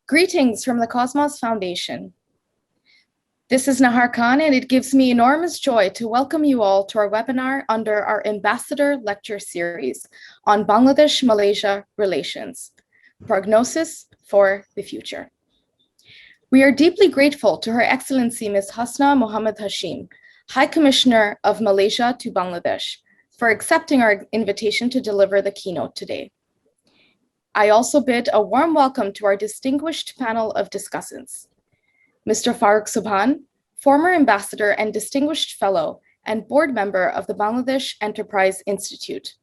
Greetings from the Cosmos Foundation. This is Nahar Khan, and it gives me enormous joy to welcome you all to our webinar under our Ambassador Lecture Series on Bangladesh-Malaysia relations, Prognosis for the Future. We are deeply grateful to Her Excellency Ms. Hasna Mohammed Hashim, High Commissioner of Malaysia to Bangladesh, for accepting our invitation to deliver the keynote today. I also bid a warm welcome to our distinguished panel of discussants. Mr. Farooq Subhan, former ambassador and distinguished fellow and board member of the Bangladesh Enterprise Institute.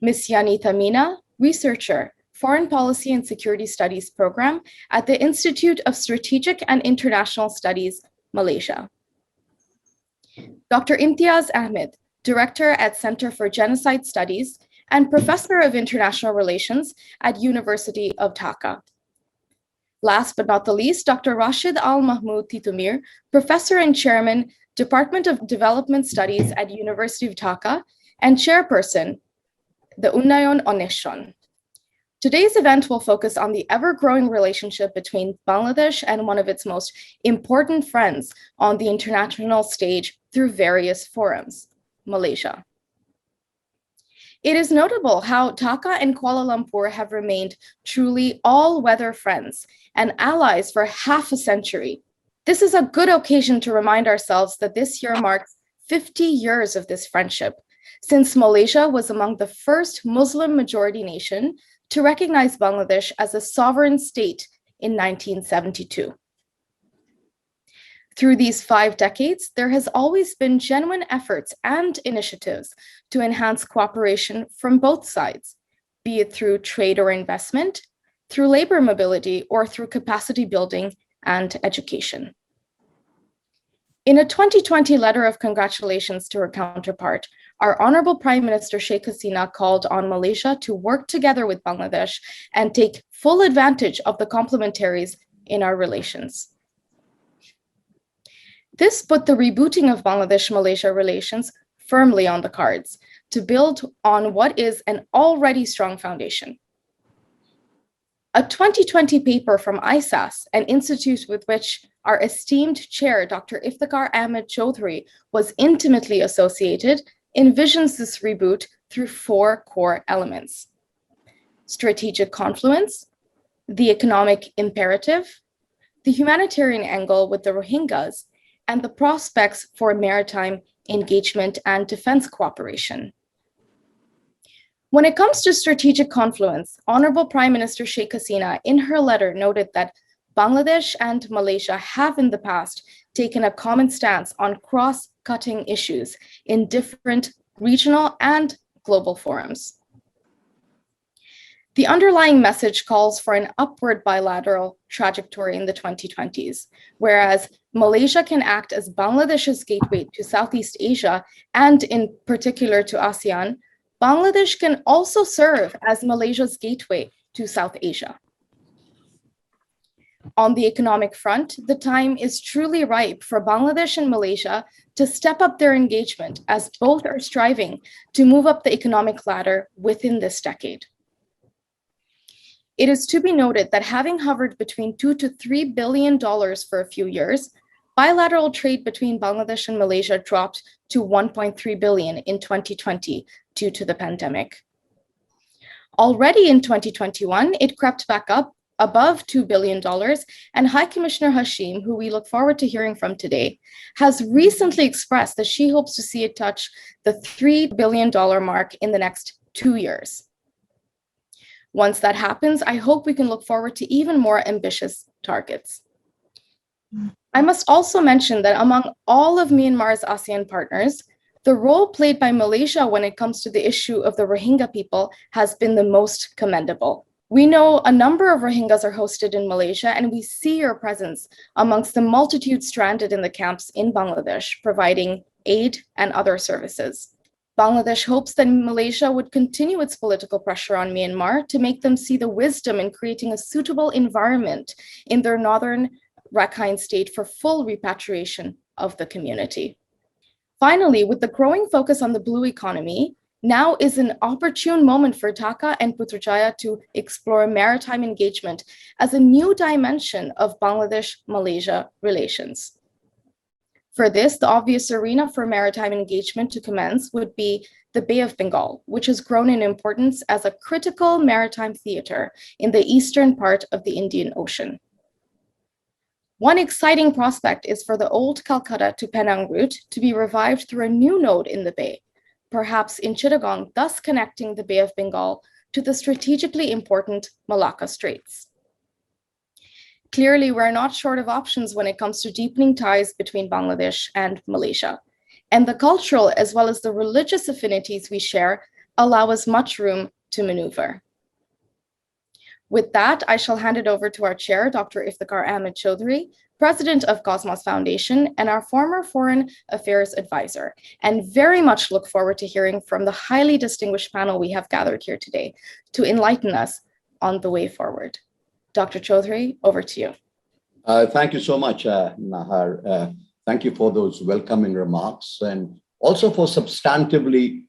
Ms. Yanita Mina, researcher, Foreign Policy and Security Studies Program at the Institute of Strategic and International Studies, Malaysia. Dr. Intyaza Ahmed, director at Center for Genocide Studies and Professor of International Relations at University of Dhaka. Last but not the least, Dr. Rashid Al Mahmood Titumir, Professor and Chairman, Department of Development Studies at University of Dhaka, and Chairperson, the Unnayon Oneshon. Today's event will focus on the ever-growing relationship between Bangladesh and one of its most important friends on the international stage through various forums, Malaysia. It is notable how Dhaka and Kuala Lumpur have remained truly all-weather friends and allies for half a century. This is a good occasion to remind ourselves that this year marks 50 years of this friendship, since Malaysia was among the first Muslim-majority nation to recognize Bangladesh as a sovereign state in 1972. Through these 5 decades, there has always been genuine efforts and initiatives to enhance cooperation from both sides, be it through trade or investment, through labor mobility, or through capacity building and education. In a 2020 letter of congratulations to her counterpart, our Honorable Prime Minister Sheikh Hasina called on Malaysia to work together with Bangladesh and take full advantage of the complementaries in our relations. This put the rebooting of Bangladesh-Malaysia relations firmly on the cards to build on what is an already strong foundation. A 2020 paper from ISAS, an institute with which our esteemed chair, Dr. Iftikhar Ahmed Choudhary, was intimately associated, envisions this reboot through 4 core elements: strategic confluence, the economic imperative, the humanitarian angle with the Rohingyas, and the prospects for maritime engagement and defense cooperation. When it comes to strategic confluence, Honorable Prime Minister Sheikh Hasina in her letter noted that Bangladesh and Malaysia have in the past taken a common stance on cross-cutting issues in different regional and global forums. The underlying message calls for an upward bilateral trajectory in the 2020s, whereas Malaysia can act as Bangladesh's gateway to Southeast Asia and in particular to ASEAN, Bangladesh can also serve as Malaysia's gateway to South Asia. On the economic front, the time is truly ripe for Bangladesh and Malaysia to step up their engagement as both are striving to move up the economic ladder within this decade. It is to be noted that having hovered between $2 to $3 billion for a few years, bilateral trade between Bangladesh and Malaysia dropped to $1.3 billion in 2020 due to the pandemic. Already in 2021, it crept back up above $2 billion, and High Commissioner Hashim, who we look forward to hearing from today, has recently expressed that she hopes to see it touch the $3 billion mark in the next 2 years. Once that happens, I hope we can look forward to even more ambitious targets. I must also mention that among all of Myanmar's ASEAN partners, the role played by Malaysia when it comes to the issue of the Rohingya people has been the most commendable. We know a number of Rohingyas are hosted in Malaysia, and we see your presence amongst the multitude stranded in the camps in Bangladesh, providing aid and other services. Bangladesh hopes that Malaysia would continue its political pressure on Myanmar to make them see the wisdom in creating a suitable environment in their northern Rakhine state for full repatriation of the community. Finally, with the growing focus on the blue economy, Now is an opportune moment for Dhaka and Putrajaya to explore maritime engagement as a new dimension of Bangladesh-Malaysia relations. For this, the obvious arena for maritime engagement to commence would be the Bay of Bengal, which has grown in importance as a critical maritime theater in the eastern part of the Indian Ocean. One exciting prospect is for the old Calcutta to Penang route to be revived through a new node in the bay, perhaps in Chittagong, thus connecting the Bay of Bengal to the strategically important Malacca Straits. Clearly, we're not short of options when it comes to deepening ties between Bangladesh and Malaysia. And the cultural as well as the religious affinities we share allow us much room to maneuver. With that, I shall hand it over to our chair, Dr. Iftikhar Ahmed Choudhary, president of Cosmos Foundation and our former foreign affairs advisor, and very much look forward to hearing from the highly distinguished panel we have gathered here today to enlighten us on the way forward. Dr. Choudhary, over to you. Thank you so much, Nahar. Thank you for those welcoming remarks and also for substantively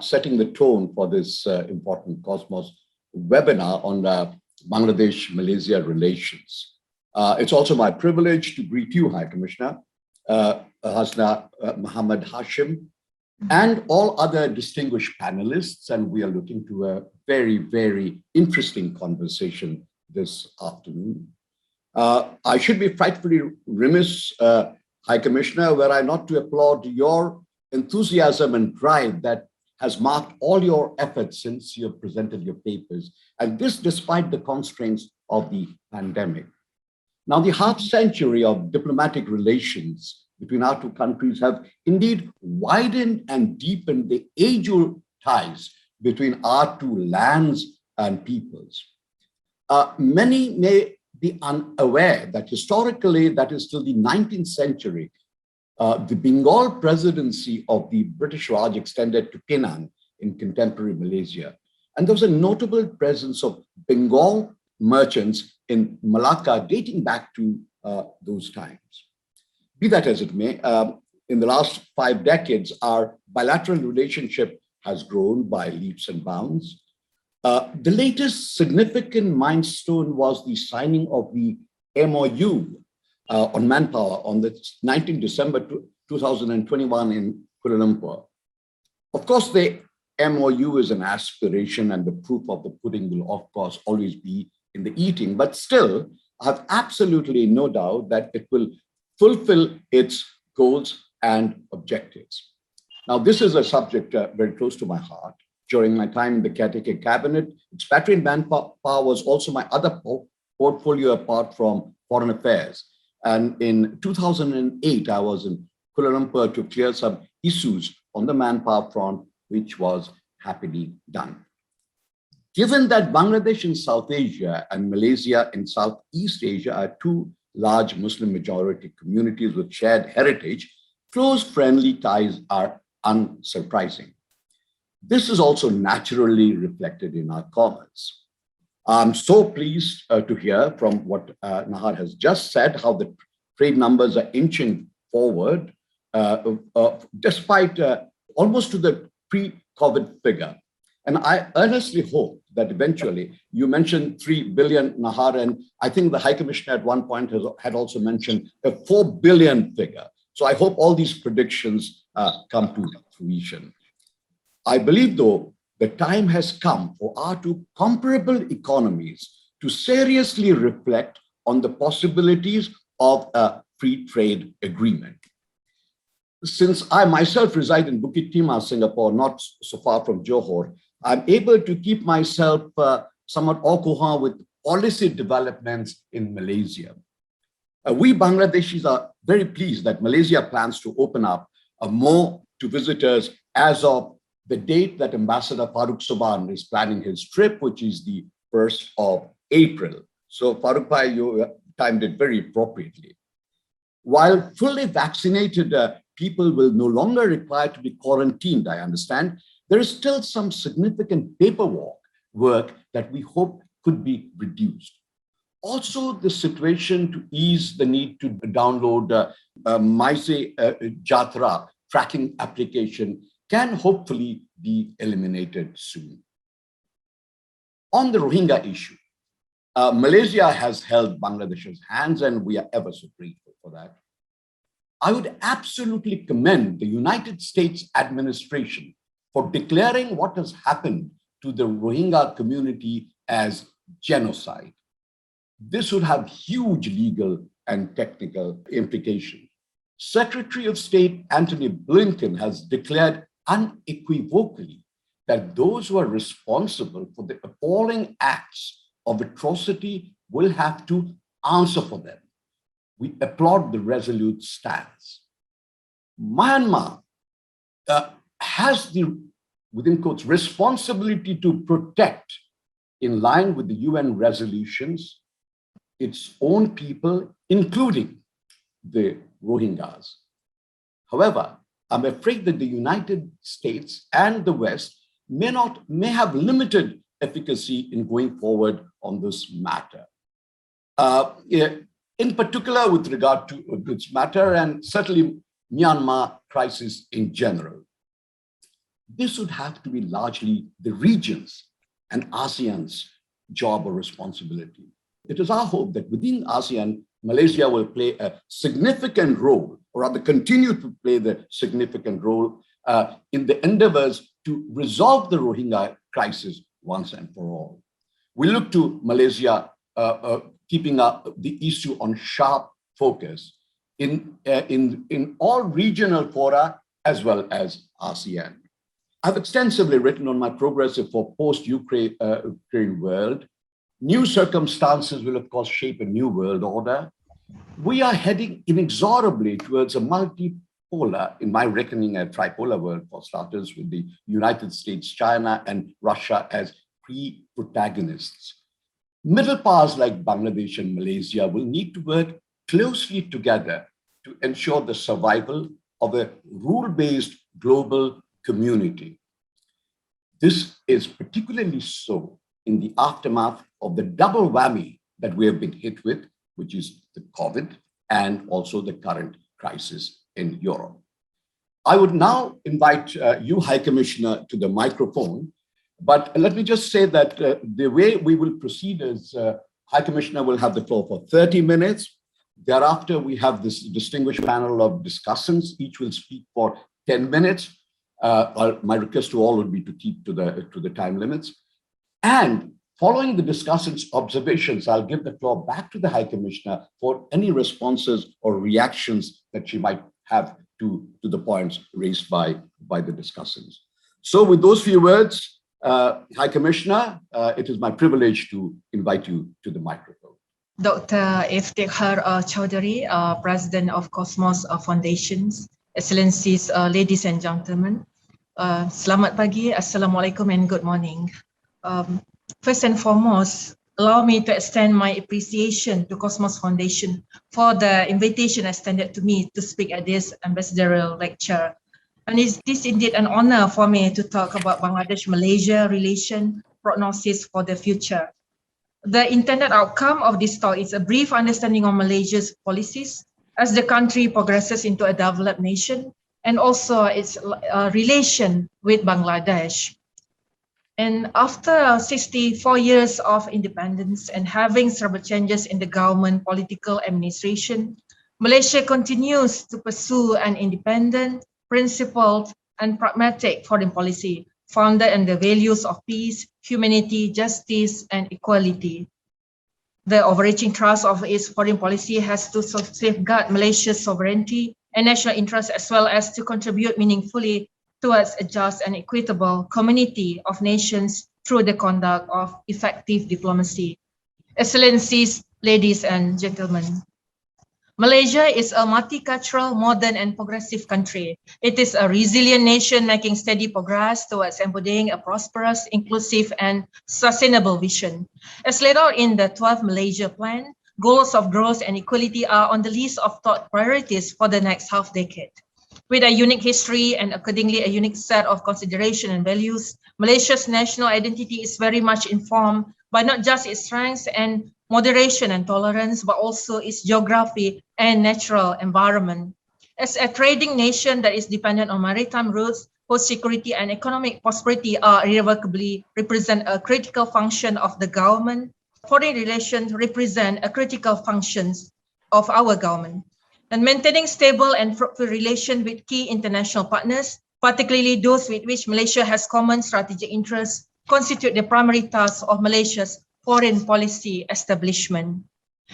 setting the tone for this important Cosmos webinar on Bangladesh-Malaysia relations. It's also my privilege to greet you, High Commissioner, Hasna Muhammad Hashim, and all other distinguished panelists. And we are looking to a very, very interesting conversation this afternoon. I should be frightfully remiss, High Commissioner, were I not to applaud your enthusiasm and drive that has marked all your efforts since you have presented your papers, and this despite the constraints of the pandemic. Now, the half century of diplomatic relations between our two countries have indeed widened and deepened the age-old ties between our two lands and peoples. Many may be unaware that historically, that is till the 19th century, the Bengal presidency of the British Raj extended to Penang in contemporary Malaysia. And there was a notable presence of Bengal merchants in Malacca dating back to those times. Be that as it may, in the last 5 decades, our bilateral relationship has grown by leaps and bounds. The latest significant milestone was the signing of the MOU on manpower on the 19th December 2021 in Kuala Lumpur. Of course, the MOU is an aspiration and the proof of the pudding will, of course, always be in the eating. But still, I have absolutely no doubt that it will fulfill its goals and objectives. Now, this is a subject very close to my heart. During my time in the caretaker cabinet, expatriate manpower was also my other portfolio apart from foreign affairs. And in 2008, I was in Kuala Lumpur to clear some issues on the manpower front, which was happily done. Given that Bangladesh in South Asia and Malaysia in Southeast Asia are two large Muslim majority communities with shared heritage, close friendly ties are unsurprising. This is also naturally reflected in our commerce. I'm so pleased to hear from what Nahar has just said, how the trade numbers are inching forward, despite almost to the pre-COVID figure. And I earnestly hope that eventually, you mentioned 3 billion, Nahar, and I think the High Commissioner at one point had also mentioned a 4 billion figure. So I hope all these predictions come to fruition. I believe, though, the time has come for our two comparable economies to seriously reflect on the possibilities of a free trade agreement. Since I myself reside in Bukit Timah, Singapore, not so far from Johor, I'm able to keep myself somewhat au courant with policy developments in Malaysia. We Bangladeshis are very pleased that Malaysia plans to open up more to visitors as of the date that Ambassador Farooq Subhan is planning his trip, which is the 1st of April. So Farooq Bhai, you timed it very appropriately. While fully vaccinated people will no longer require to be quarantined, I understand, there is still some significant paperwork that we hope could be reduced. Also, the situation to ease the need to download Maise Jatra tracking application can hopefully be eliminated soon. On the Rohingya issue, Malaysia has held Bangladesh's hands, and we are ever so grateful for that. I would absolutely commend the United States administration for declaring what has happened to the Rohingya community as genocide. This would have huge legal and technical implications. Secretary of State Antony Blinken has declared unequivocally that those who are responsible for the appalling acts of atrocity will have to answer for them. We applaud the resolute stance. Myanmar has the, within quotes, responsibility to protect, in line with the UN resolutions, its own people, including the Rohingyas. However, I'm afraid that the United States and the West may have limited efficacy in going forward on this matter. In particular, with regard to this matter, and certainly Myanmar crisis in general. This would have to be largely the region's and ASEAN's job or responsibility. It is our hope that within ASEAN, Malaysia will play a significant role, or rather continue to play the significant role in the endeavors to resolve the Rohingya crisis once and for all. We look to Malaysia keeping the issue on sharp focus in all regional fora as well as ASEAN. I've extensively written on my progressive for post-Ukraine world. New circumstances will, of course, shape a new world order. We are heading inexorably towards a multipolar, in my reckoning, a tripolar world, for starters, with the United States, China, and Russia as protagonists. Middle powers like Bangladesh and Malaysia will need to work closely together to ensure the survival of a rule-based global community. This is particularly so in the aftermath of the double whammy that we have been hit with, which is the COVID and also the current crisis in Europe. I would now invite you, High Commissioner, to the microphone. But let me just say that the way we will proceed is High Commissioner will have the floor for 30 minutes. Thereafter, we have this distinguished panel of discussants. Each will speak for 10 minutes. My request to all would be to keep to the time limits. And following the discussants' observations, I'll give the floor back to the High Commissioner for any responses or reactions that she might have to the points raised by the discussants. So with those few words, High Commissioner, it is my privilege to invite you to the microphone. Dr. Intyaza Choudhary, President of Cosmos Foundations, Excellencies, ladies and gentlemen, selamat pagi, assalamualaikum, and good morning. First and foremost, allow me to extend my appreciation to Cosmos Foundation for the invitation extended to me to speak at this ambassadorial lecture. And it is indeed an honor for me to talk about Bangladesh-Malaysia relation, prognosis for the future. The intended outcome of this talk is a brief understanding of Malaysia's policies as the country progresses into a developed nation, and also its relation with Bangladesh. And after 64 years of independence and having several changes in the government political administration, Malaysia continues to pursue an independent, principled, and pragmatic foreign policy founded on the values of peace, humanity, justice, and equality. The overarching thrust of its foreign policy has to safeguard Malaysia's sovereignty and national interests, as well as to contribute meaningfully towards a just and equitable community of nations through the conduct of effective diplomacy. Excellencies, ladies and gentlemen, Malaysia is a multicultural, modern, and progressive country. It is a resilient nation making steady progress towards embodying a prosperous, inclusive, and sustainable vision. As laid out in the 12th Malaysia Plan, goals of growth and equality are on the list of top priorities for the next half-decade. With a unique history and accordingly a unique set of consideration and values, Malaysia's national identity is very much informed by not just its strengths and moderation and tolerance, but also its geography and natural environment. As a trading nation that is dependent on maritime routes, whose security and economic prosperity are irrevocably represent a critical function of the government. Foreign relations represent a critical functions of our government. And maintaining stable and fruitful relations with key international partners, particularly those with which Malaysia has common strategic interests, constitute the primary task of Malaysia's foreign policy establishment.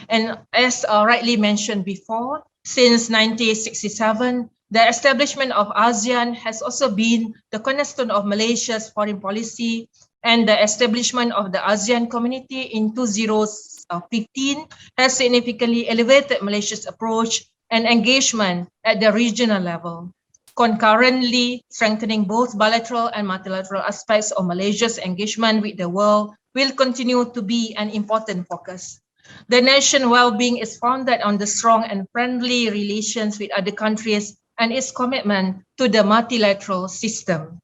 And as rightly mentioned before, since 1967, the establishment of ASEAN has also been the cornerstone of Malaysia's foreign policy, and the establishment of the ASEAN community in 2015 has significantly elevated Malaysia's approach and engagement at the regional level, concurrently strengthening both bilateral and multilateral aspects of Malaysia's engagement with the world will continue to be an important focus. The nation's well-being is founded on the strong and friendly relations with other countries and its commitment to the multilateral system.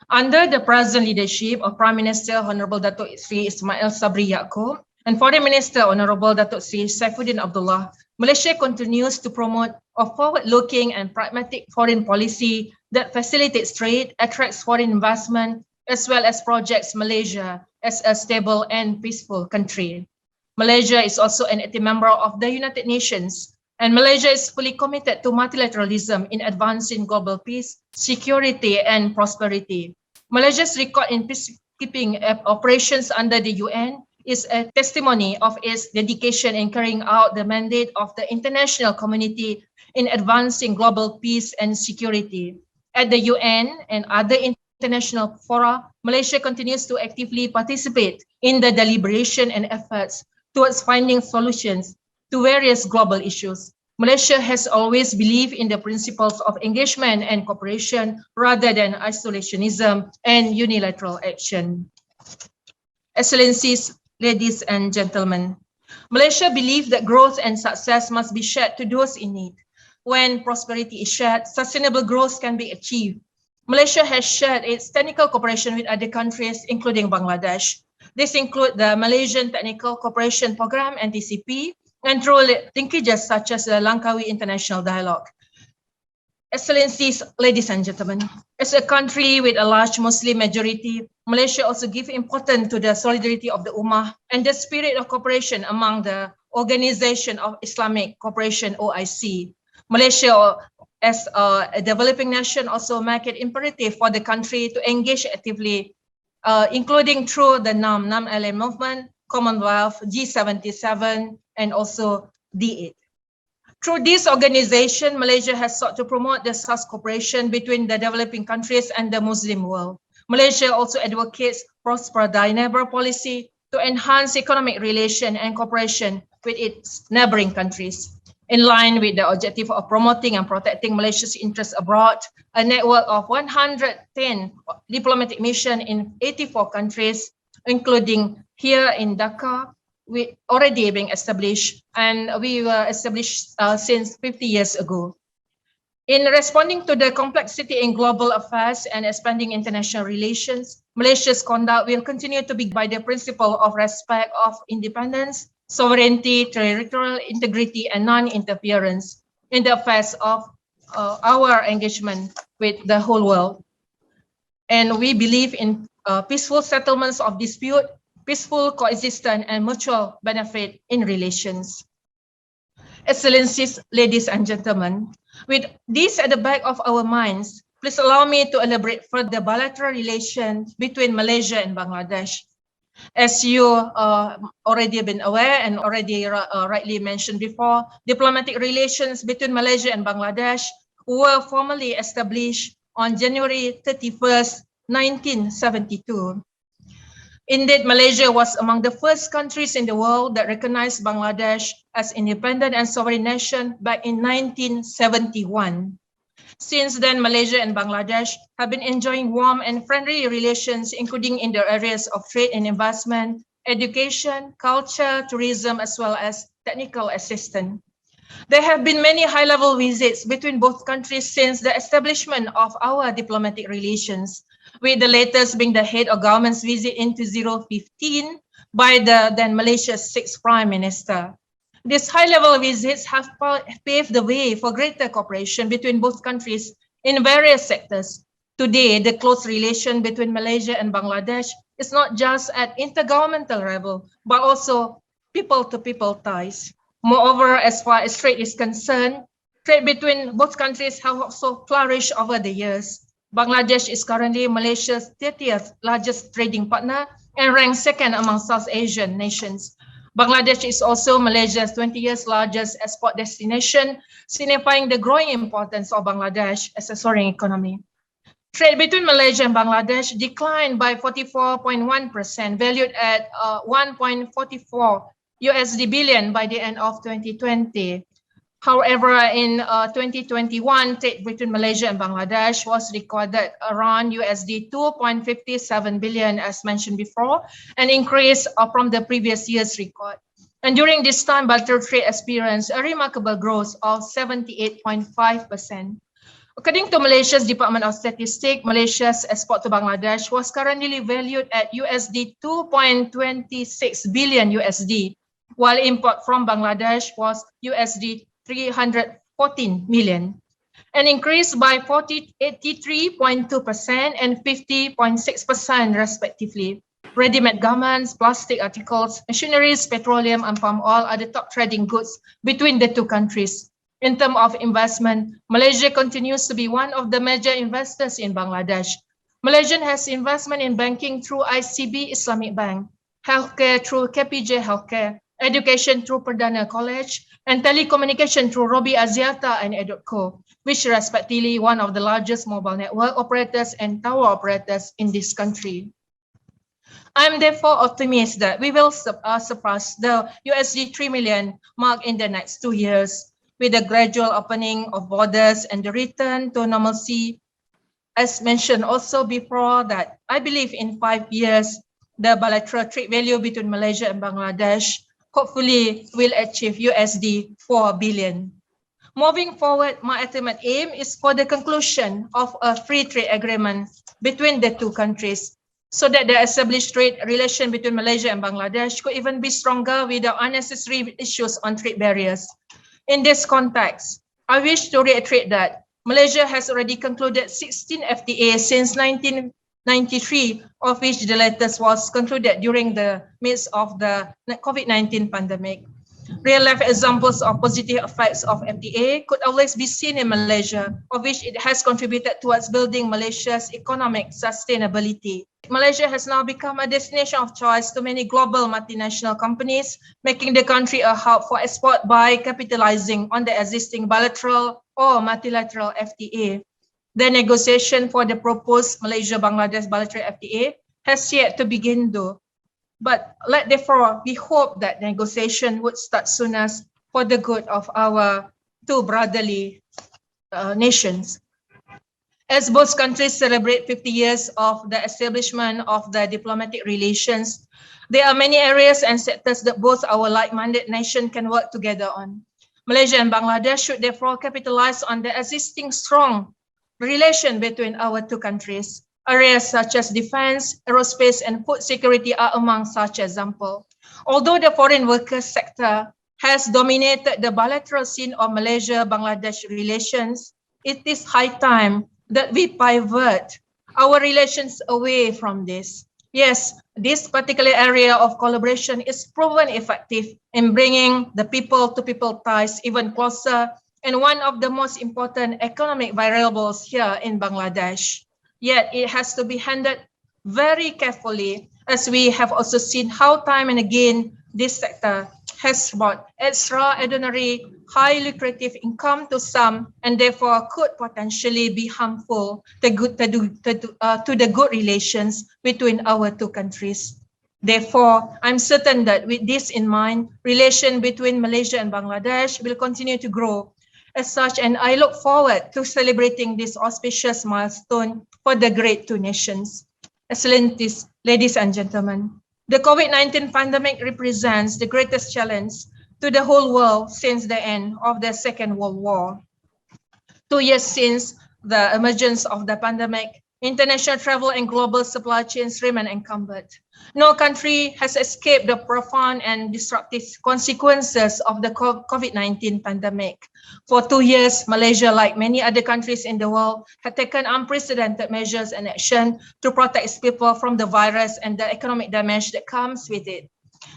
Under the present leadership of Prime Minister Honorable Datuk Sri Ismail Sabri Yaakob and Foreign Minister Honorable Datuk Sri Saifuddin Abdullah, Malaysia continues to promote a forward-looking and pragmatic foreign policy that facilitates trade, attracts foreign investment, as well as projects Malaysia as a stable and peaceful country. Malaysia is also an active member of the United Nations, and Malaysia is fully committed to multilateralism in advancing global peace, security, and prosperity. Malaysia's record in peacekeeping operations under the UN is a testimony of its dedication in carrying out the mandate of the international community in advancing global peace and security. At the UN and other international fora, Malaysia continues to actively participate in the deliberation and efforts towards finding solutions to various global issues. Malaysia has always believed in the principles of engagement and cooperation rather than isolationism and unilateral action. Excellencies, ladies and gentlemen, Malaysia believes that growth and success must be shared to those in need. When prosperity is shared, sustainable growth can be achieved. Malaysia has shared its technical cooperation with other countries, including Bangladesh. This includes the Malaysian Technical Cooperation Program, NTCP, and through linkages such as the Langkawi International Dialogue. Excellencies, ladies and gentlemen, as a country with a large Muslim majority, Malaysia also gives importance to the solidarity of the Ummah and the spirit of cooperation among the Organization of Islamic Cooperation, OIC. Malaysia, as a developing nation, also make it imperative for the country to engage actively, including through the NAM-LM movement, Commonwealth, G77, and also D8. Through this organization, Malaysia has sought to promote the such cooperation between the developing countries and the Muslim world. Malaysia also advocates prosper thy neighbor policy to enhance economic relation and cooperation with its neighboring countries. In line with the objective of promoting and protecting Malaysia's interests abroad, a network of 110 diplomatic missions in 84 countries, including here in Dhaka, we already being established, and we were established since 50 years ago. In responding to the complexity in global affairs and expanding international relations, Malaysia's conduct will continue to be by the principle of respect of independence, sovereignty, territorial integrity, and non-interference in the affairs of our engagement with the whole world. And we believe in peaceful settlements of dispute, peaceful coexistence, and mutual benefit in relations. Excellencies, ladies and gentlemen, with this at the back of our minds, please allow me to elaborate further the bilateral relations between Malaysia and Bangladesh. As you already been aware and already rightly mentioned before, diplomatic relations between Malaysia and Bangladesh were formally established on January 31st, 1972. Indeed, Malaysia was among the first countries in the world that recognized Bangladesh as independent and sovereign nation back in 1971. Since then, Malaysia and Bangladesh have been enjoying warm and friendly relations, including in the areas of trade and investment, education, culture, tourism, as well as technical assistance. There have been many high-level visits between both countries since the establishment of our diplomatic relations, with the latest being the head of government's visit in 2015 by the then Malaysia's 6th Prime Minister. These high-level visits have paved the way for greater cooperation between both countries in various sectors, Today, the close relation between Malaysia and Bangladesh is not just at intergovernmental level, but also people-to-people ties. Moreover, as far as trade is concerned, trade between both countries have also flourished over the years. Bangladesh is currently Malaysia's 30th largest trading partner and ranks second among South Asian nations. Bangladesh is also Malaysia's 20th largest export destination, signifying the growing importance of Bangladesh as a soaring economy. Trade between Malaysia and Bangladesh declined by 44.1%, valued at 1.44 USD billion by the end of 2020. However, in 2021, trade between Malaysia and Bangladesh was recorded around USD 2.57 billion, as mentioned before, an increase from the previous year's record. And during this time, bilateral trade experienced a remarkable growth of 78.5%. According to Malaysia's Department of Statistics, Malaysia's export to Bangladesh was currently valued at USD 2.26 billion USD, while import from Bangladesh was USD 314 million, an increase by 83.2% and 50.6% respectively. Ready-made garments, plastic articles, machineries, petroleum, and palm oil are the top trading goods between the two countries. In terms of investment, Malaysia continues to be one of the major investors in Bangladesh. Malaysia has investment in banking through ICB Islamic Bank, healthcare through KPJ Healthcare, education through Perdana College, and telecommunication through Robi Axiata and Edotco, which are respectively one of the largest mobile network operators and tower operators in this country. I'm therefore optimistic that we will surpass the USD 3 million mark in the next 2 years, with the gradual opening of borders and the return to normalcy. As mentioned also before, that I believe in 5 years, the bilateral trade value between Malaysia and Bangladesh hopefully will achieve USD 4 billion. Moving forward, my ultimate aim is for the conclusion of a free trade agreement between the two countries, so that the established trade relation between Malaysia and Bangladesh could even be stronger without unnecessary issues on trade barriers. In this context, I wish to reiterate that Malaysia has already concluded 16 FTA since 1993, of which the latest was concluded during the midst of the COVID-19 pandemic. Real-life examples of positive effects of FTA could always be seen in Malaysia, of which it has contributed towards building Malaysia's economic sustainability. Malaysia has now become a destination of choice to many global multinational companies, making the country a hub for export by capitalizing on the existing bilateral or multilateral FTA. The negotiation for the proposed Malaysia-Bangladesh bilateral FTA has yet to begin though. But therefore, we hope that negotiation would start soonest for the good of our two brotherly nations. As both countries celebrate 50 years of the establishment of the diplomatic relations, there are many areas and sectors that both our like-minded nations can work together on. Malaysia and Bangladesh should therefore capitalize on the existing strong relation between our two countries. Areas such as defense, aerospace, and food security are among such examples. Although the foreign workers sector has dominated the bilateral scene of Malaysia-Bangladesh relations, it is high time that we pivot our relations away from this. Yes, this particular area of collaboration is proven effective in bringing the people-to-people ties even closer, and one of the most important economic variables here in Bangladesh. Yet it has to be handled very carefully, as we have also seen how time and again this sector has brought extraordinary high lucrative income to some, and therefore could potentially be harmful to the good relations between our two countries. Therefore, I'm certain that with this in mind, relation between Malaysia and Bangladesh will continue to grow. As such, and I look forward to celebrating this auspicious milestone for the great two nations. Excellencies, ladies and gentlemen, the COVID-19 pandemic represents the greatest challenge to the whole world since the end of the Second World War. 2 years since the emergence of the pandemic, international travel and global supply chains remain encumbered. No country has escaped the profound and disruptive consequences of the COVID-19 pandemic. For 2 years, Malaysia, like many other countries in the world, had taken unprecedented measures and action to protect its people from the virus and the economic damage that comes with it.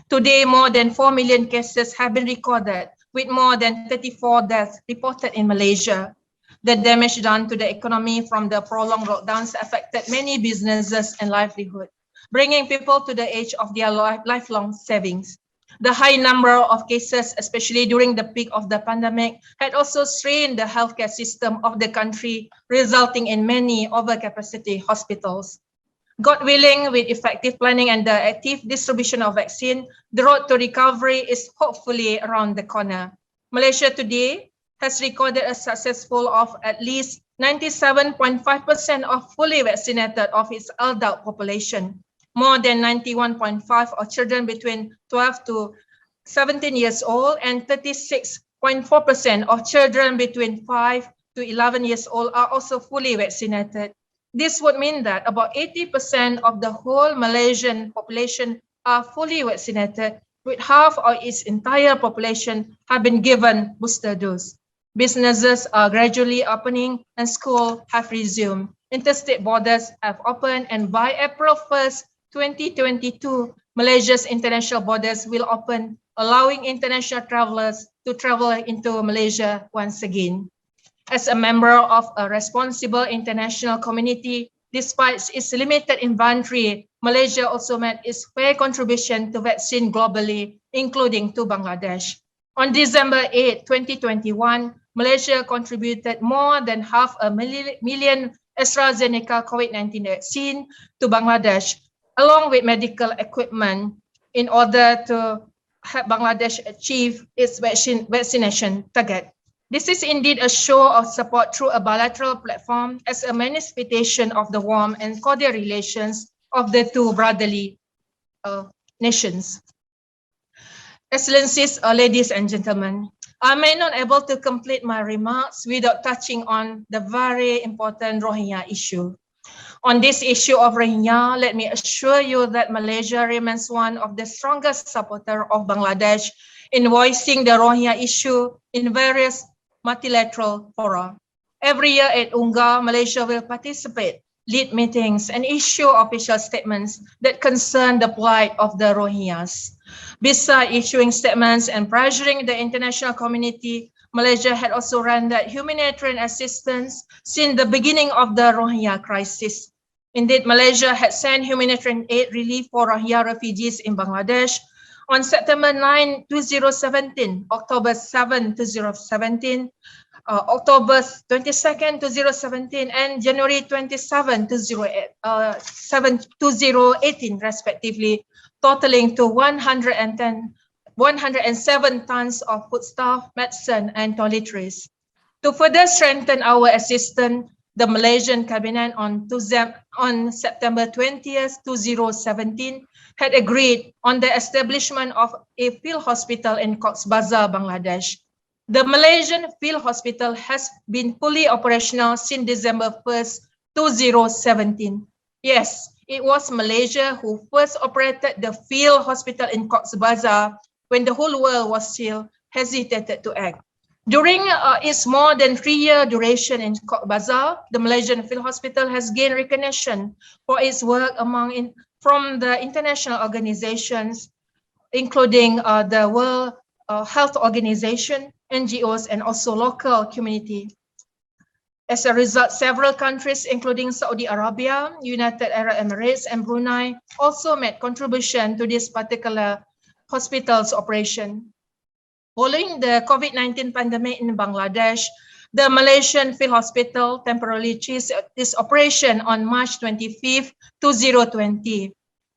Today, more than 4 million cases have been recorded, with more than 34 deaths reported in Malaysia. The damage done to the economy from the prolonged lockdowns affected many businesses and livelihood, bringing people to the edge of their lifelong savings. The high number of cases, especially during the peak of the pandemic, had also strained the healthcare system of the country, resulting in many overcapacity hospitals. God willing, with effective planning and the active distribution of vaccine, the road to recovery is hopefully around the corner. Malaysia today has recorded a successful of at least 97.5% of fully vaccinated of its adult population. More than 91.5% of children between 12 to 17 years old and 36.4% of children between 5 to 11 years old are also fully vaccinated. This would mean that about 80% of the whole Malaysian population are fully vaccinated, with half of its entire population have been given booster dose. Businesses are gradually opening and schools have resumed. Interstate borders have opened, and by April 1st, 2022, Malaysia's international borders will open, allowing international travelers to travel into Malaysia once again. As a member of a responsible international community, despite its limited inventory, Malaysia also made its fair contribution to vaccine globally, including to Bangladesh. On December 8, 2021, Malaysia contributed more than 500,000 AstraZeneca COVID-19 vaccine to Bangladesh, along with medical equipment, in order to help Bangladesh achieve its vaccination target. This is indeed a show of support through a bilateral platform as a manifestation of the warm and cordial relations of the two brotherly nations. Excellencies, ladies and gentlemen, I may not able to complete my remarks without touching on the very important Rohingya issue. On this issue of Rohingya, let me assure you that Malaysia remains one of the strongest supporters of Bangladesh in voicing the Rohingya issue in various multilateral fora. Every year at UNGA, Malaysia will participate, lead meetings, and issue official statements that concern the plight of the Rohingyas. Besides issuing statements and pressuring the international community, Malaysia had also rendered humanitarian assistance since the beginning of the Rohingya crisis. Indeed, Malaysia had sent humanitarian aid relief for Rohingya refugees in Bangladesh on September 9, 2017, October 7, 2017, October 22, 2017, and January 27, 2018, respectively, totaling to 107 tons of foodstuff, medicine, and toiletries. To further strengthen our assistance, the Malaysian Cabinet on September 20th, 2017, had agreed on the establishment of a field hospital in Cox's Bazar, Bangladesh. The Malaysian field hospital has been fully operational since December 1st, 2017. Yes, it was Malaysia who first operated the field hospital in Cox's Bazar when the whole world was still hesitated to act. During its more than 3-year duration in Cox's Bazar, the Malaysian Field Hospital has gained recognition for its work from the international organizations, including the World Health Organization, NGOs, and also local community. As a result, several countries, including Saudi Arabia, United Arab Emirates, and Brunei, also made contribution to this particular hospital's operation. Following the COVID-19 pandemic in Bangladesh, the Malaysian Field Hospital temporarily ceased its operation on March 25, 2020.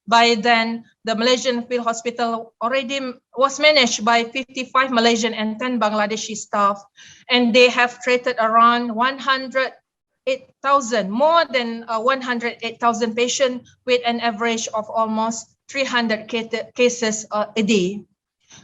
By then, the Malaysian Field Hospital already was managed by 55 Malaysian and 10 Bangladeshi staff, and they have treated around 108,000, more than 108,000 patients with an average of almost 300 cases a day.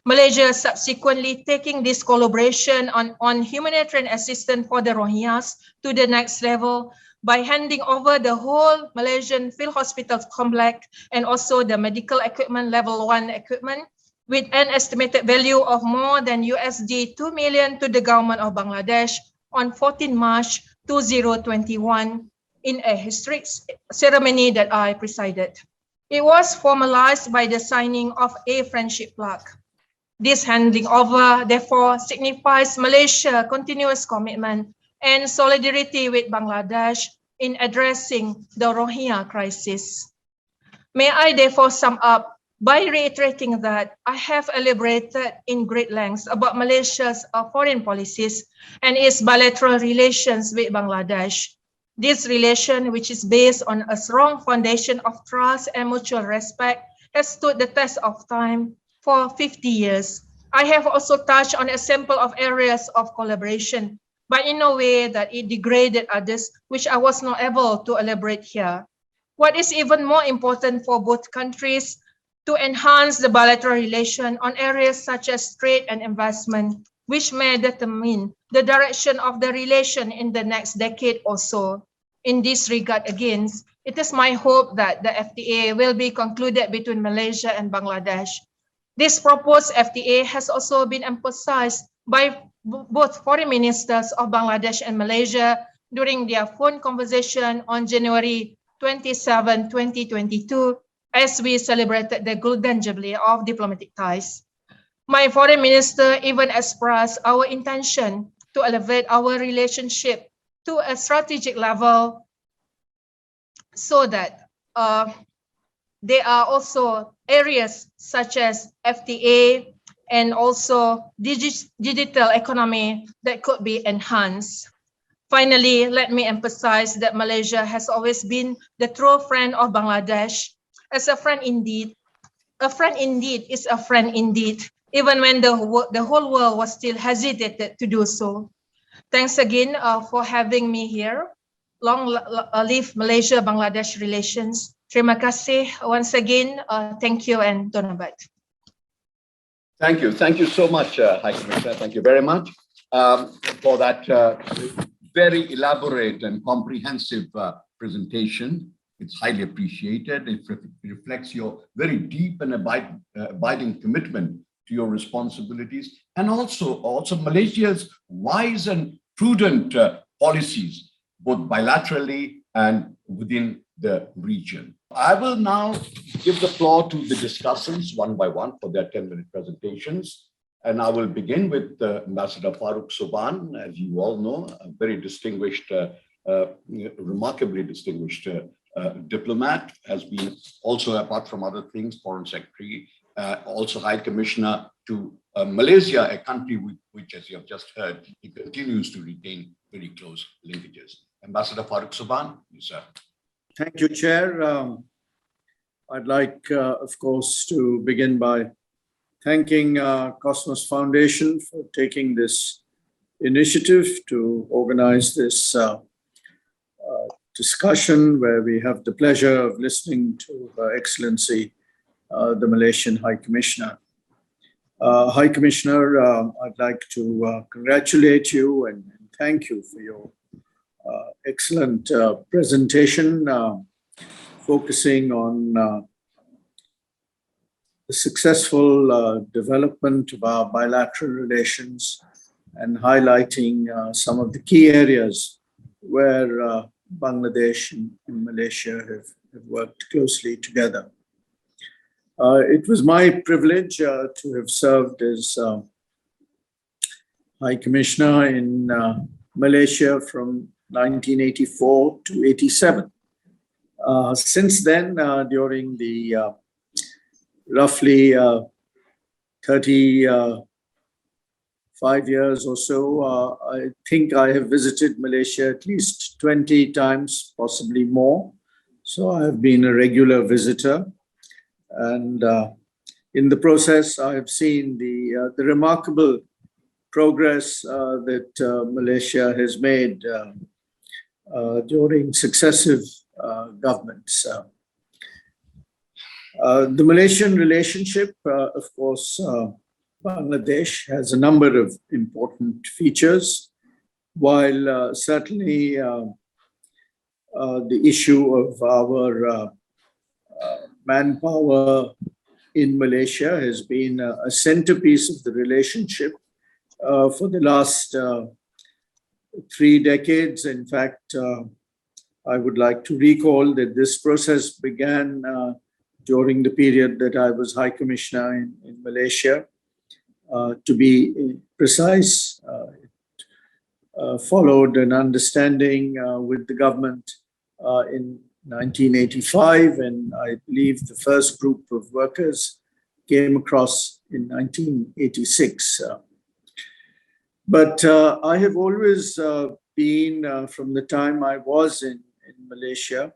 Malaysia subsequently taking this collaboration on humanitarian assistance for the Rohingyas to the next level by handing over the whole Malaysian field hospital complex and also the medical equipment level 1 equipment with an estimated value of more than USD 2 million to the government of Bangladesh on 14 March 2021 in a historic ceremony that I presided. It was formalized by the signing of a friendship plaque. This handing over, therefore, signifies Malaysia's continuous commitment and solidarity with Bangladesh in addressing the Rohingya crisis. May I therefore sum up by reiterating that I have elaborated in great lengths about Malaysia's foreign policies and its bilateral relations with Bangladesh. This relation, which is based on a strong foundation of trust and mutual respect, has stood the test of time for 50 years. I have also touched on a sample of areas of collaboration, but in a way that it degraded others, which I was not able to elaborate here. What is even more important for both countries to enhance the bilateral relation on areas such as trade and investment, which may determine the direction of the relation in the next decade or so. In this regard, again, it is my hope that the FTA will be concluded between Malaysia and Bangladesh. This proposed FTA has also been emphasized by both foreign ministers of Bangladesh and Malaysia during their phone conversation on January 27, 2022, as we celebrated the Golden Jubilee of diplomatic ties. My foreign minister even expressed our intention to elevate our relationship to a strategic level so that there are also areas such as FTA and also digital economy that could be enhanced. Finally, let me emphasize that Malaysia has always been the true friend of Bangladesh. As a friend indeed is a friend indeed, even when the whole world was still hesitated to do so. Thanks again for having me here. Long live Malaysia-Bangladesh relations. Terima kasih once again. Thank you and Donabat. Thank you. Thank you so much, High Commissioner. Thank you very much for that very elaborate and comprehensive presentation. It's highly appreciated. It reflects your very deep and abiding commitment to your responsibilities, and also Malaysia's wise and prudent policies, both bilaterally and within the region. I will now give the floor to the discussants one by one for their 10-minute presentations. And I will begin with Ambassador Farooq Subhan. As you all know, a very distinguished, remarkably distinguished diplomat, has been also, apart from other things, Foreign Secretary, also High Commissioner to Malaysia, a country which, as you have just heard, he continues to retain very close linkages. Ambassador Farooq Subhan, you, sir. Thank you, Chair. I'd like, of course, to begin by thanking Cosmos Foundation for taking this initiative to organize this discussion where we have the pleasure of listening to Her Excellency, the Malaysian High Commissioner. High Commissioner, I'd like to congratulate you and thank you for your excellent presentation, focusing on the successful development of our bilateral relations and highlighting some of the key areas where Bangladesh and Malaysia have worked closely together. It was my privilege to have served as High Commissioner in Malaysia from 1984 to 87. Since then, during the roughly 35 years or so, I think I have visited Malaysia at least 20 times, possibly more. So I have been a regular visitor. And in the process, I have seen the remarkable progress that Malaysia has made during successive governments. The Malaysian relationship, of course, Bangladesh has a number of important features. While certainly the issue of our manpower in Malaysia has been a centerpiece of the relationship for the last 3 decades. In fact, I would like to recall that this process began during the period that I was High Commissioner in Malaysia. To be precise, followed an understanding with the government in 1985, and I believe the first group of workers came across in 1986. But I have always been, from the time I was in Malaysia,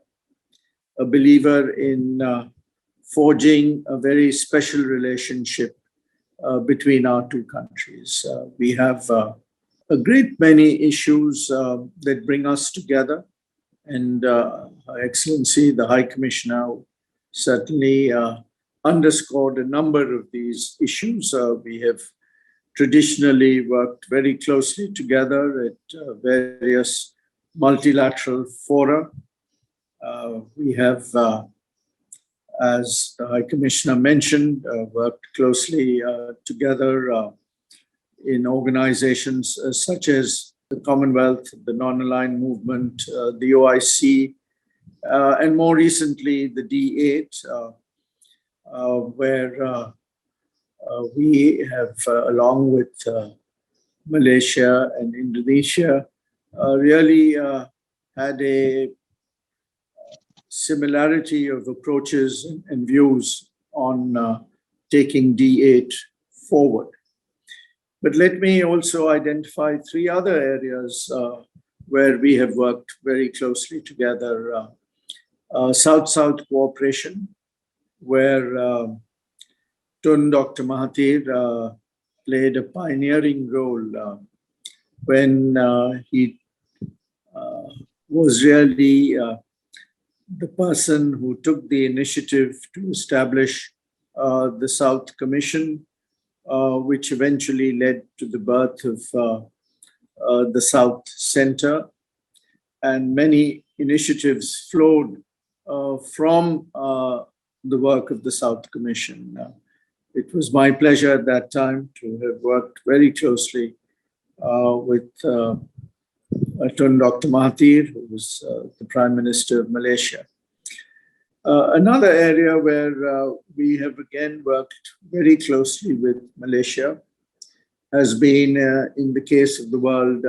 a believer in forging a very special relationship between our two countries. We have a great many issues that bring us together. And Her Excellency, the High Commissioner, certainly underscored a number of these issues. We have traditionally worked very closely together at various multilateral fora. We have, as the High Commissioner mentioned, worked closely together in organizations such as the Commonwealth, the Non-Aligned Movement, the OIC, and more recently the D8, where we have, along with Malaysia and Indonesia, really had a similarity of approaches and views on taking D8 forward. But let me also identify 3 other areas where we have worked very closely together. South-South cooperation, where Tun Dr. Mahathir played a pioneering role when he was really the person who took the initiative to establish the South Commission, which eventually led to the birth of the South Center. And many initiatives flowed from the work of the South Commission. It was my pleasure at that time to have worked very closely with Tun Dr. Mahathir, who was the Prime Minister of Malaysia. Another area where we have again worked very closely with Malaysia has been in the case of the World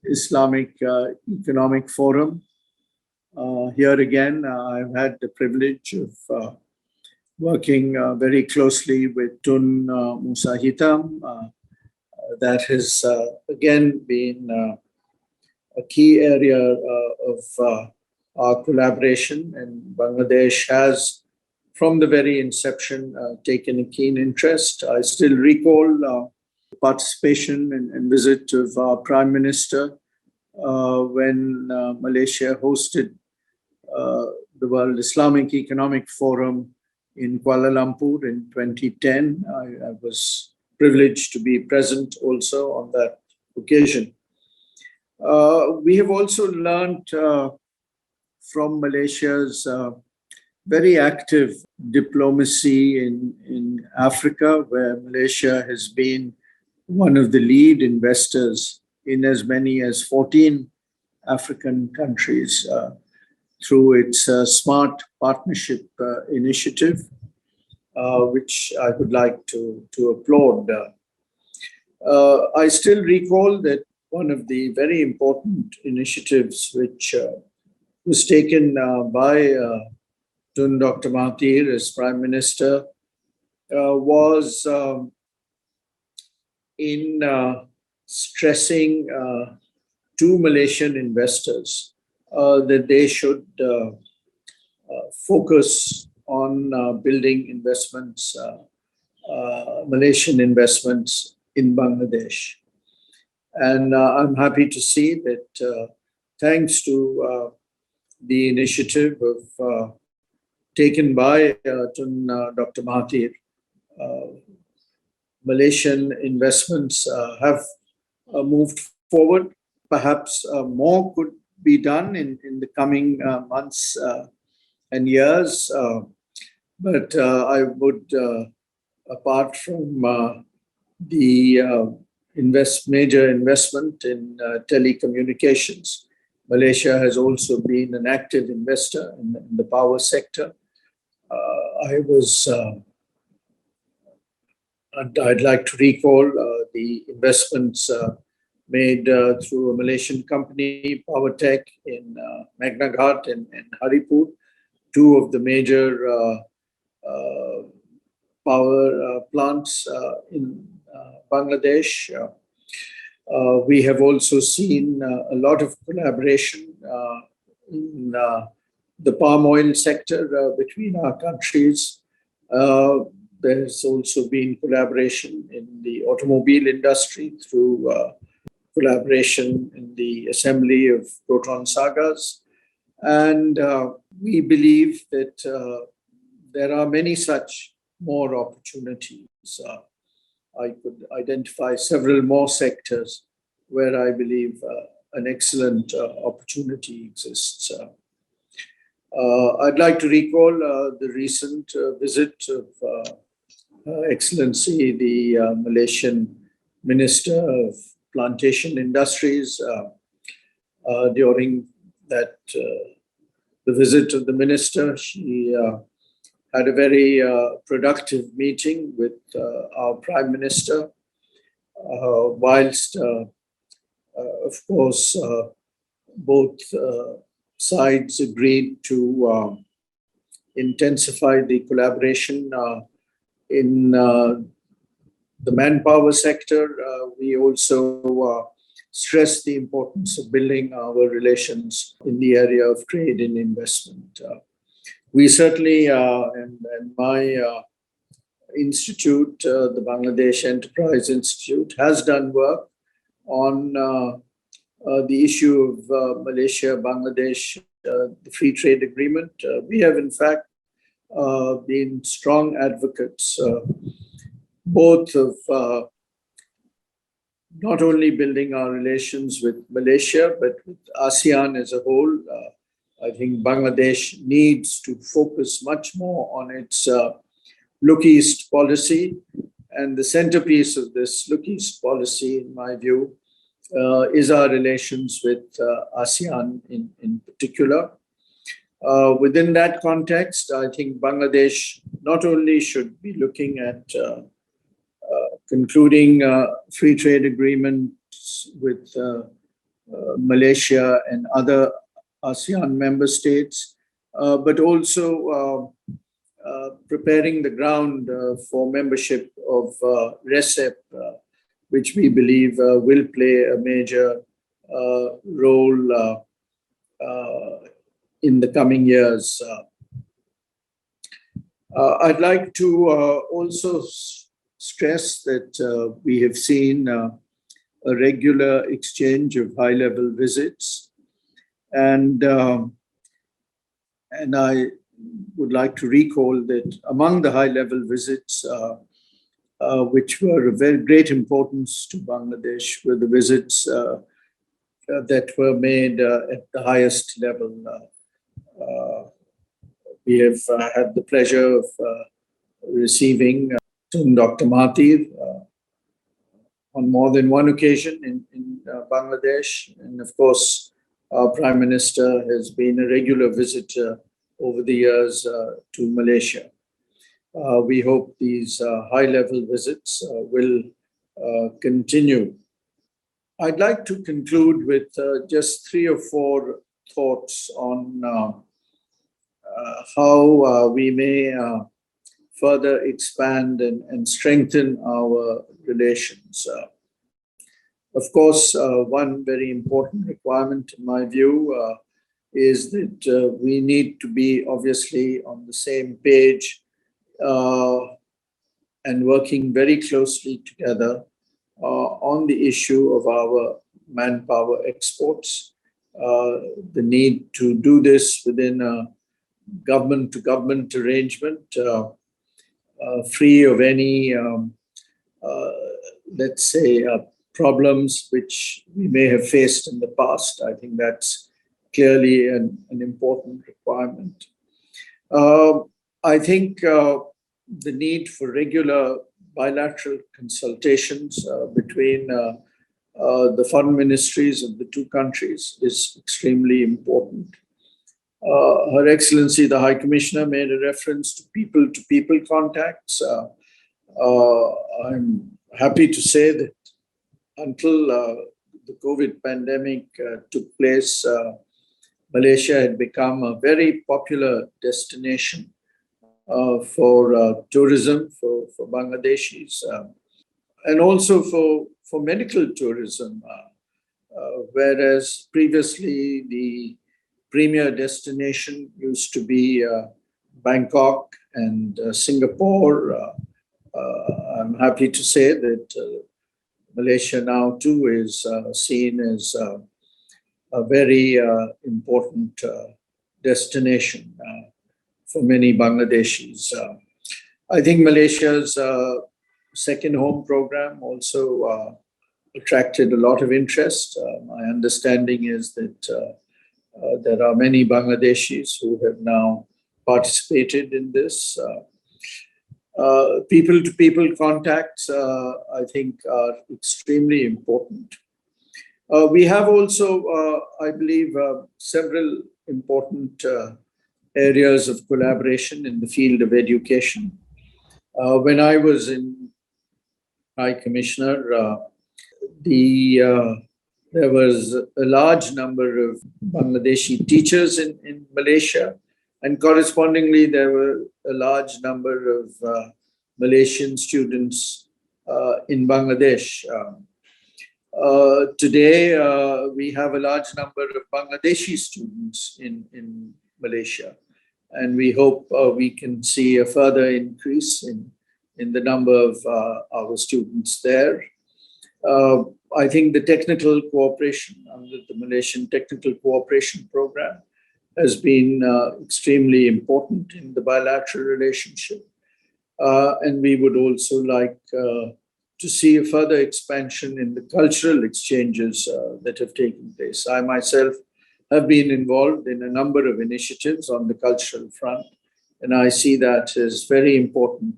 Islamic Economic Forum. Here again, I've had the privilege of working very closely with Tun Musa Hitam. That has again been a key area of our collaboration, and Bangladesh has, from the very inception, taken a keen interest. I still recall participation and visit of our Prime Minister when Malaysia hosted the World Islamic Economic Forum in Kuala Lumpur in 2010. I was privileged to be present also on that occasion. We have also learned from Malaysia's very active diplomacy in Africa, where Malaysia has been one of the lead investors in as many as 14 African countries through its Smart Partnership initiative, which I would like to applaud. I still recall that one of the very important initiatives which was taken by Tun Dr. Mahathir as Prime Minister was in stressing to Malaysian investors that they should focus on building investments, Malaysian investments in Bangladesh. And I'm happy to see that thanks to the initiative of taken by Dr. Mahathir, Malaysian investments have moved forward. Perhaps more could be done in the coming months and years. But I would, apart from the major investment in telecommunications, Malaysia has also been an active investor in the power sector. I'd like to recall the investments made through a Malaysian company, PowerTech, in Meghna and Haripur, two of the major power plants in Bangladesh. We have also seen a lot of collaboration in the palm oil sector between our countries. There's also been collaboration in the automobile industry through collaboration in the assembly of proton sagas. And we believe that there are many such more opportunities. I could identify several more sectors where I believe an excellent opportunity exists. I'd like to recall the recent visit of Her Excellency, the Malaysian Minister of Plantation Industries. During that the visit of the minister, she had a very productive meeting with our Prime Minister, whilst, of course, both sides agreed to intensify the collaboration in the manpower sector. We also stress the importance of building our relations in the area of trade and investment. We certainly, and my institute, the Bangladesh Enterprise Institute, has done work on the issue of Malaysia-Bangladesh, the free trade agreement. We have, in fact, been strong advocates, both of not only building our relations with Malaysia, but with ASEAN as a whole. I think Bangladesh needs to focus much more on its Look East policy. And the centerpiece of this Look East policy, in my view, is our relations with ASEAN in particular. Within that context, I think Bangladesh not only should be looking at concluding free trade agreements with Malaysia and other ASEAN member states, but also preparing the ground for membership of RCEP, which we believe will play a major role in the coming years. I'd like to also stress that we have seen a regular exchange of high-level visits, and I would like to recall that among the high-level visits, which were of very great importance to Bangladesh, were the visits that were made at the highest level. We have had the pleasure of receiving Dr. Mahathir on more than one occasion in Bangladesh. And of course, our Prime Minister has been a regular visitor over the years to Malaysia. We hope these high-level visits will continue. I'd like to conclude with just 3 or 4 thoughts on how we may further expand and strengthen our relations. Of course, one very important requirement, in my view, is that we need to be obviously on the same page and working very closely together on the issue of our manpower exports. The need to do this within a government-to-government arrangement, free of any, let's say, problems which we may have faced in the past. I think that's clearly an important requirement. I think the need for regular bilateral consultations between the foreign ministries of the two countries is extremely important. Her Excellency, the High Commissioner, made a reference to people-to-people contacts. I'm happy to say that until the COVID pandemic took place, Malaysia had become a very popular destination for tourism for Bangladeshis and also for medical tourism, whereas previously the premier destination used to be Bangkok and Singapore. I'm happy to say that Malaysia now too is seen as a very important destination for many Bangladeshis. I think Malaysia's second home program also attracted a lot of interest. My understanding is that there are many Bangladeshis who have now participated in this. People-to-people contacts, I think, are extremely important. We have also, I believe, several important areas of collaboration in the field of education. When I was in High Commissioner, there was a large number of Bangladeshi teachers in Malaysia, and correspondingly, there were a large number of Malaysian students in Bangladesh. Today, we have a large number of Bangladeshi students in Malaysia, and we hope we can see a further increase in the number of our students there. I think the technical cooperation under the Malaysian Technical Cooperation Program has been extremely important in the bilateral relationship. And we would also like to see a further expansion in the cultural exchanges that have taken place. I myself have been involved in a number of initiatives on the cultural front, and I see that as very important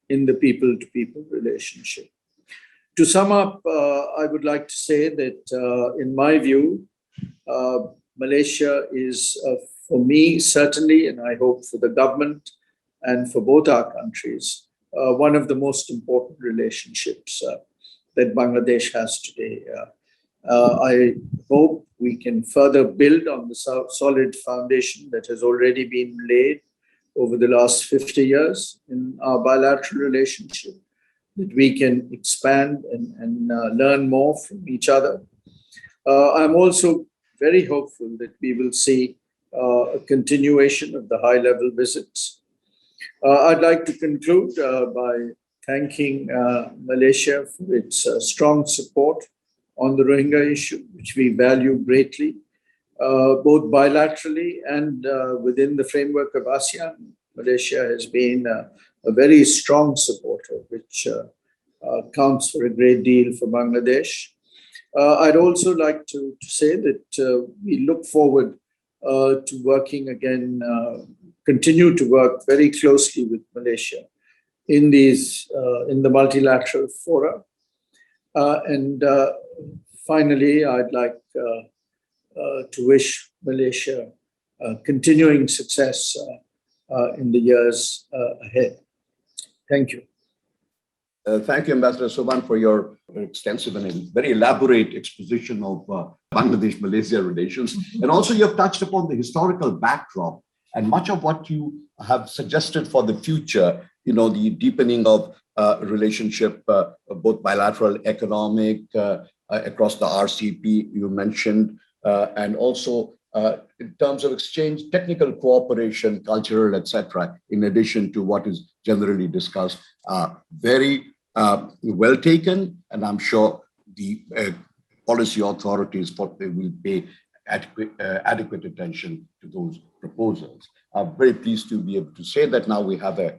in the people-to-people relationship. To sum up, I would like to say that, in my view, Malaysia is, for me, certainly, and I hope for the government and for both our countries, one of the most important relationships that Bangladesh has today. I hope we can further build on the solid foundation that has already been laid over the last 50 years in our bilateral relationship, that we can expand and learn more from each other. I'm also very hopeful that we will see a continuation of the high-level visits. I'd like to conclude by thanking Malaysia for its strong support on the Rohingya issue, which we value greatly, both bilaterally and within the framework of ASEAN. Malaysia has been a very strong supporter, which counts for a great deal for Bangladesh. I'd also like to say that we look forward to working again, continue to work very closely with Malaysia in the multilateral fora. And finally, I'd like to wish Malaysia continuing success in the years ahead. Thank you. Thank you, Ambassador Soban, for your extensive and very elaborate exposition of Bangladesh-Malaysia relations. And also you have touched upon the historical backdrop and much of what you have suggested for the future, the deepening of relationship, both bilateral, economic, across the RCP you mentioned, and also in terms of exchange, technical cooperation, cultural, etc., in addition to what is generally discussed, very well taken, and I'm sure the policy authorities will pay adequate attention to those proposals. I'm very pleased to be able to say that now we have a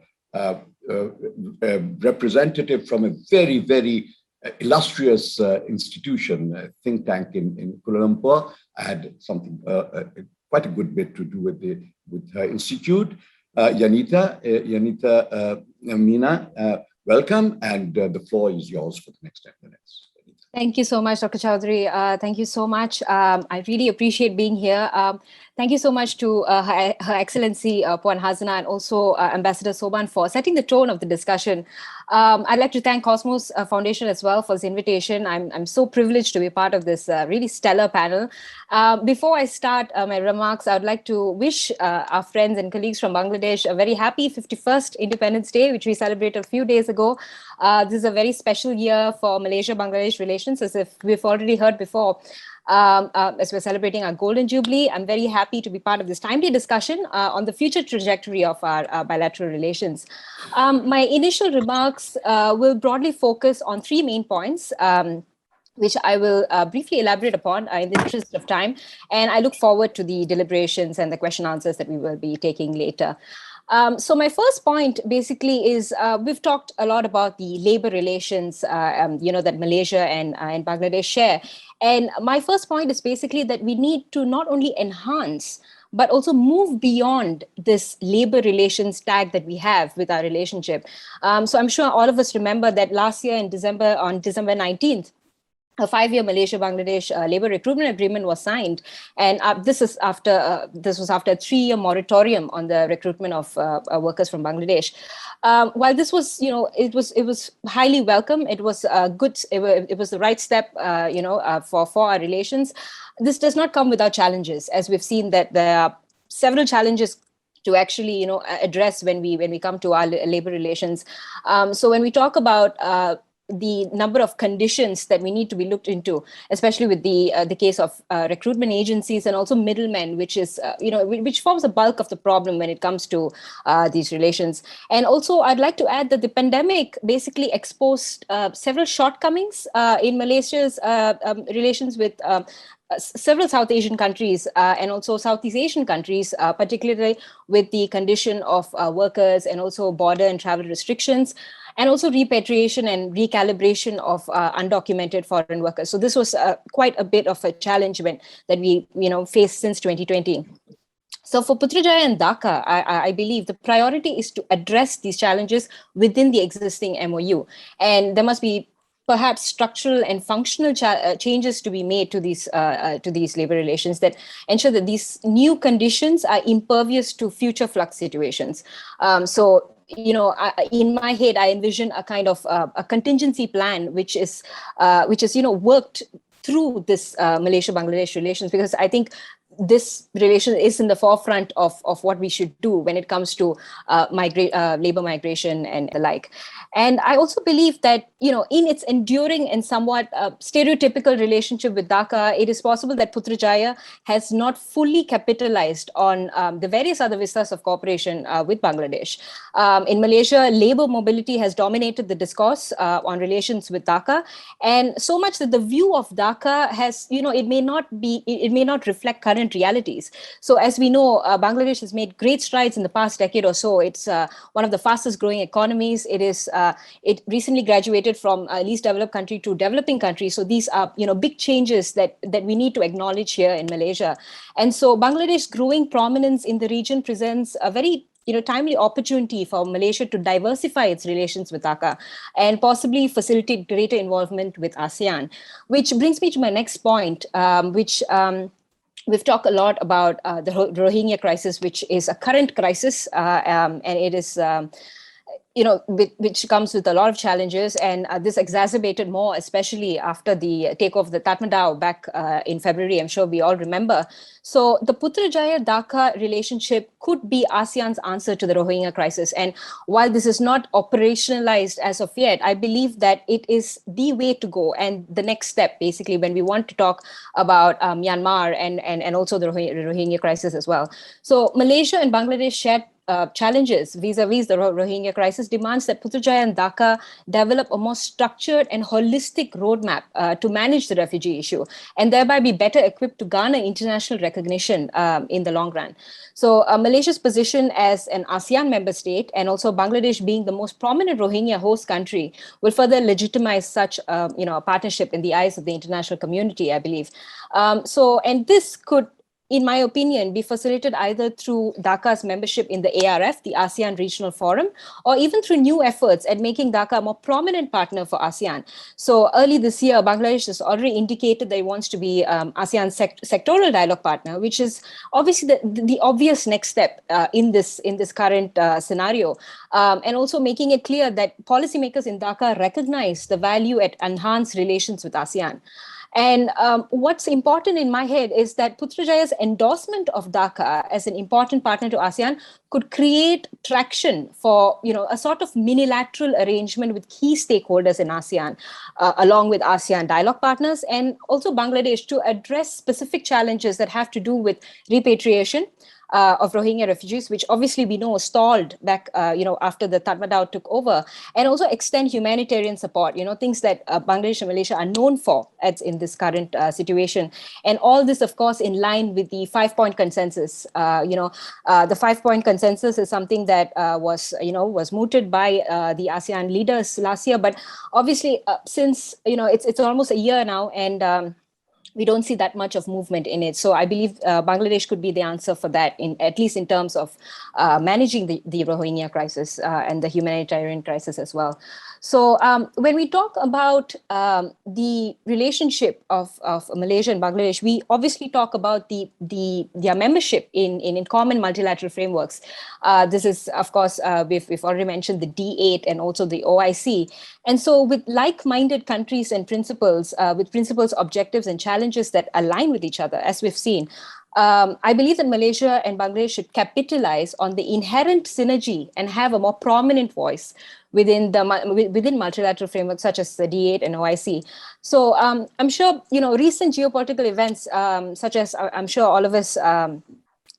representative from a very, very illustrious institution, think tank in Kuala Lumpur. I had something, quite a good bit to do with her institute. Yanita Mina, welcome, and the floor is yours for the next 10 minutes. Thank you so much, Dr. Choudhary. Thank you so much. I really appreciate being here. Thank you so much to Her Excellency Puan Hazana and also Ambassador Soban for setting the tone of the discussion. I'd like to thank Cosmos Foundation as well for this invitation. I'm so privileged to be part of this really stellar panel. Before I start my remarks, I would like to wish our friends and colleagues from Bangladesh a very happy 51st Independence Day, which we celebrated a few days ago. This is a very special year for Malaysia-Bangladesh relations, as if we've already heard before. As we're celebrating our Golden Jubilee, I'm very happy to be part of this timely discussion on the future trajectory of our bilateral relations. My initial remarks will broadly focus on three main points, which I will briefly elaborate upon in the interest of time. And I look forward to the deliberations and the question answers that we will be taking later. So my first point basically is we've talked a lot about the labor relations, that Malaysia and Bangladesh share. And my first point is basically that we need to not only enhance, but also move beyond this labor relations tag that we have with our relationship. So I'm sure all of us remember that last year on December 19th, a 5-year Malaysia-Bangladesh labor recruitment agreement was signed, and this was after a 3-year moratorium on the recruitment of workers from Bangladesh. While this was, it was highly welcome. It was good. It was the right step, for our relations. This does not come without challenges, as we've seen that there are several challenges to actually, address when we come to our labor relations. So when we talk about the number of conditions that we need to be looked into, especially with the case of recruitment agencies and also middlemen, which is which forms the bulk of the problem when it comes to these relations. And also, I'd like to add that the pandemic basically exposed several shortcomings in Malaysia's relations with several South Asian countries and also Southeast Asian countries, particularly with the condition of workers and also border and travel restrictions, and also repatriation and recalibration of undocumented foreign workers. So this was quite a bit of a challenge that we faced since 2020. So for Putrajaya and Dhaka, I believe the priority is to address these challenges within the existing MOU. And there must be perhaps structural and functional changes to be made to these labor relations that ensure that these new conditions are impervious to future flux situations. So in my head, I envision a kind of a contingency plan, which is worked through this Malaysia-Bangladesh relations, because I think this relation is in the forefront of what we should do when it comes to labor migration and the like. And I also believe that, in its enduring and somewhat stereotypical relationship with Dhaka, it is possible that Putrajaya has not fully capitalized on the various other vistas of cooperation with Bangladesh. In Malaysia, labor mobility has dominated the discourse on relations with Dhaka, and so much that the view of Dhaka has, it may not reflect current realities. So as we know, Bangladesh has made great strides in the past decade or so. It's one of the fastest growing economies. It recently graduated from least developed country to developing country. So these are big changes that we need to acknowledge here in Malaysia. And so Bangladesh's growing prominence in the region presents a very timely opportunity for Malaysia to diversify its relations with Dhaka and possibly facilitate greater involvement with ASEAN. Which brings me to my next point, we've talked a lot about the Rohingya crisis, which is a current crisis, and it is, which comes with a lot of challenges. And this exacerbated more, especially after the takeover of the Tatmadaw back in February. I'm sure we all remember. So the Putrajaya-Dhaka relationship could be ASEAN's answer to the Rohingya crisis. And while this is not operationalized as of yet, I believe that it is the way to go and the next step, basically, when we want to talk about Myanmar and also the Rohingya crisis as well. So Malaysia and Bangladesh shared challenges vis-a-vis the Rohingya crisis crisis demands that Putrajaya and Dhaka develop a more structured and holistic roadmap to manage the refugee issue and thereby be better equipped to garner international recognition in the long run. So Malaysia's position as an ASEAN member state and also Bangladesh being the most prominent Rohingya host country will further legitimize such a partnership in the eyes of the international community, I believe. And this could, in my opinion, be facilitated either through Dhaka's membership in the ARF, the ASEAN Regional Forum, or even through new efforts at making Dhaka a more prominent partner for ASEAN. So early this year, Bangladesh has already indicated that it wants to be ASEAN sectoral dialogue partner, which is obviously the obvious next step in this current scenario. And also making it clear that policymakers in Dhaka recognize the value at enhanced relations with ASEAN. And what's important in my head is that Putrajaya's endorsement of Dhaka as an important partner to ASEAN could create traction for, a sort of minilateral arrangement with key stakeholders in ASEAN, along with ASEAN dialogue partners and also Bangladesh to address specific challenges that have to do with repatriation of Rohingya refugees, which obviously we know stalled back, after the Tatmadaw took over, and also extend humanitarian support, things that Bangladesh and Malaysia are known for in this current situation. And all this, of course, in line with the 5-point consensus. The 5-point consensus is something that was mooted by the ASEAN leaders last year. But obviously, since, it's almost a year now, and we don't see that much of movement in it. So I believe Bangladesh could be the answer for that, at least in terms of managing the Rohingya crisis and the humanitarian crisis as well. So when we talk about the relationship of Malaysia and Bangladesh, we obviously talk about their membership in common multilateral frameworks. This is, of course, we've already mentioned the D8 and also the OIC. And so with like-minded countries and principles, objectives, and challenges that align with each other, as we've seen, I believe that Malaysia and Bangladesh should capitalize on the inherent synergy and have a more prominent voice within multilateral frameworks such as the D8 and OIC. So I'm sure, recent geopolitical events, such as I'm sure all of us,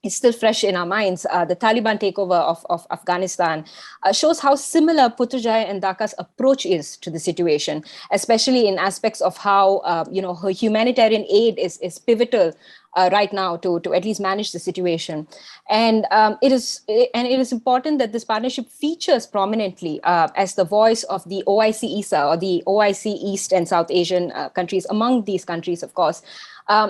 it's still fresh in our minds. The Taliban takeover of Afghanistan shows how similar Putrajaya and Dhaka's approach is to the situation, especially in aspects of how her humanitarian aid is pivotal right now to at least manage the situation. And it is important that this partnership features prominently as the voice of the OIC ESA, or the OIC East and South Asian countries, among these countries, of course.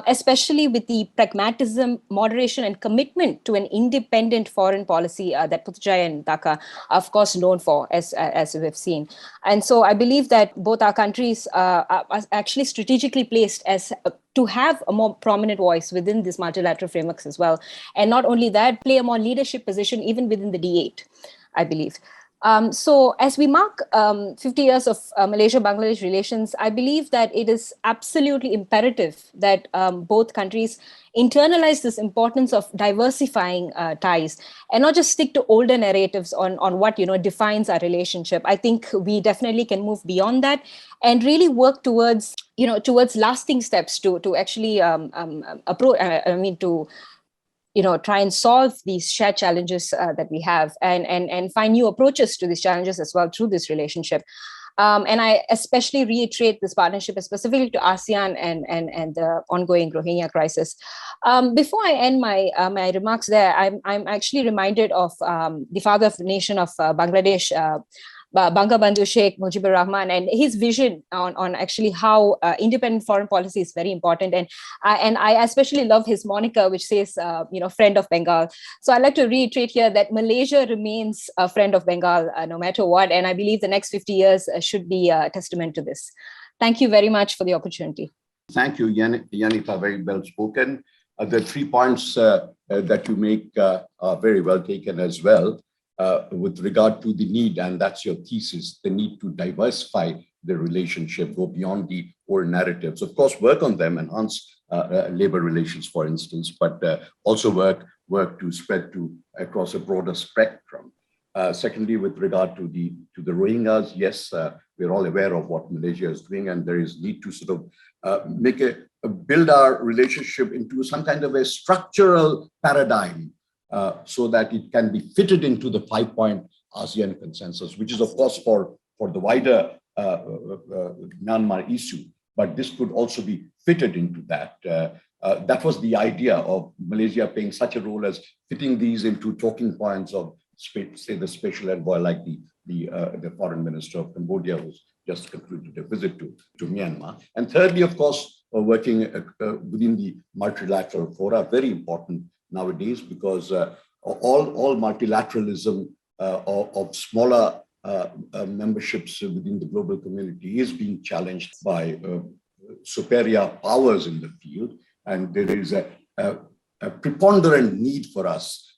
Especially with the pragmatism, moderation, and commitment to an independent foreign policy that Putrajaya and Dhaka are, of course, known for, as we've seen. And so I believe that both our countries are actually strategically placed as to have a more prominent voice within these multilateral frameworks as well. And not only that, play a more leadership position even within the D8, I believe. So as we mark 50 years of Malaysia-Bangladesh relations, I believe that it is absolutely imperative that both countries internalize this importance of diversifying ties and not just stick to older narratives on what defines our relationship. I think we definitely can move beyond that and really work towards lasting steps to actually try and solve these shared challenges that we have and find new approaches to these challenges as well through this relationship. And I especially reiterate this partnership specifically to ASEAN and the ongoing Rohingya crisis. Before I end my remarks there, I'm actually reminded of the father of the nation of Bangladesh, Bangabandhu Sheikh Mujibur Rahman, and his vision on actually how independent foreign policy is very important. And I especially love his moniker, which says, friend of Bengal. So I'd like to reiterate here that Malaysia remains a friend of Bengal no matter what. And I believe the next 50 years should be a testament to this. Thank you very much for the opportunity. Thank you, Yanita, very well spoken. The 3 points that you make are very well taken as well. With regard to the need, and that's your thesis, the need to diversify the relationship, go beyond the old narratives. Of course, work on them, enhance labor relations, for instance, but also work to spread across a broader spectrum. Secondly, with regard to the Rohingyas, yes, we're all aware of what Malaysia is doing, and there is need to sort of build our relationship into some kind of a structural paradigm, so that it can be fitted into the 5-point ASEAN consensus, which is, of course, for the wider Myanmar issue, but this could also be fitted into that. That was the idea of Malaysia playing such a role as fitting these into talking points of, say, the special envoy, like the foreign minister of Cambodia, who's just concluded a visit to Myanmar. And thirdly, of course, working within the multilateral fora, very important nowadays, because all multilateralism of smaller memberships within the global community is being challenged by superior powers in the field. And there is a preponderant need for us,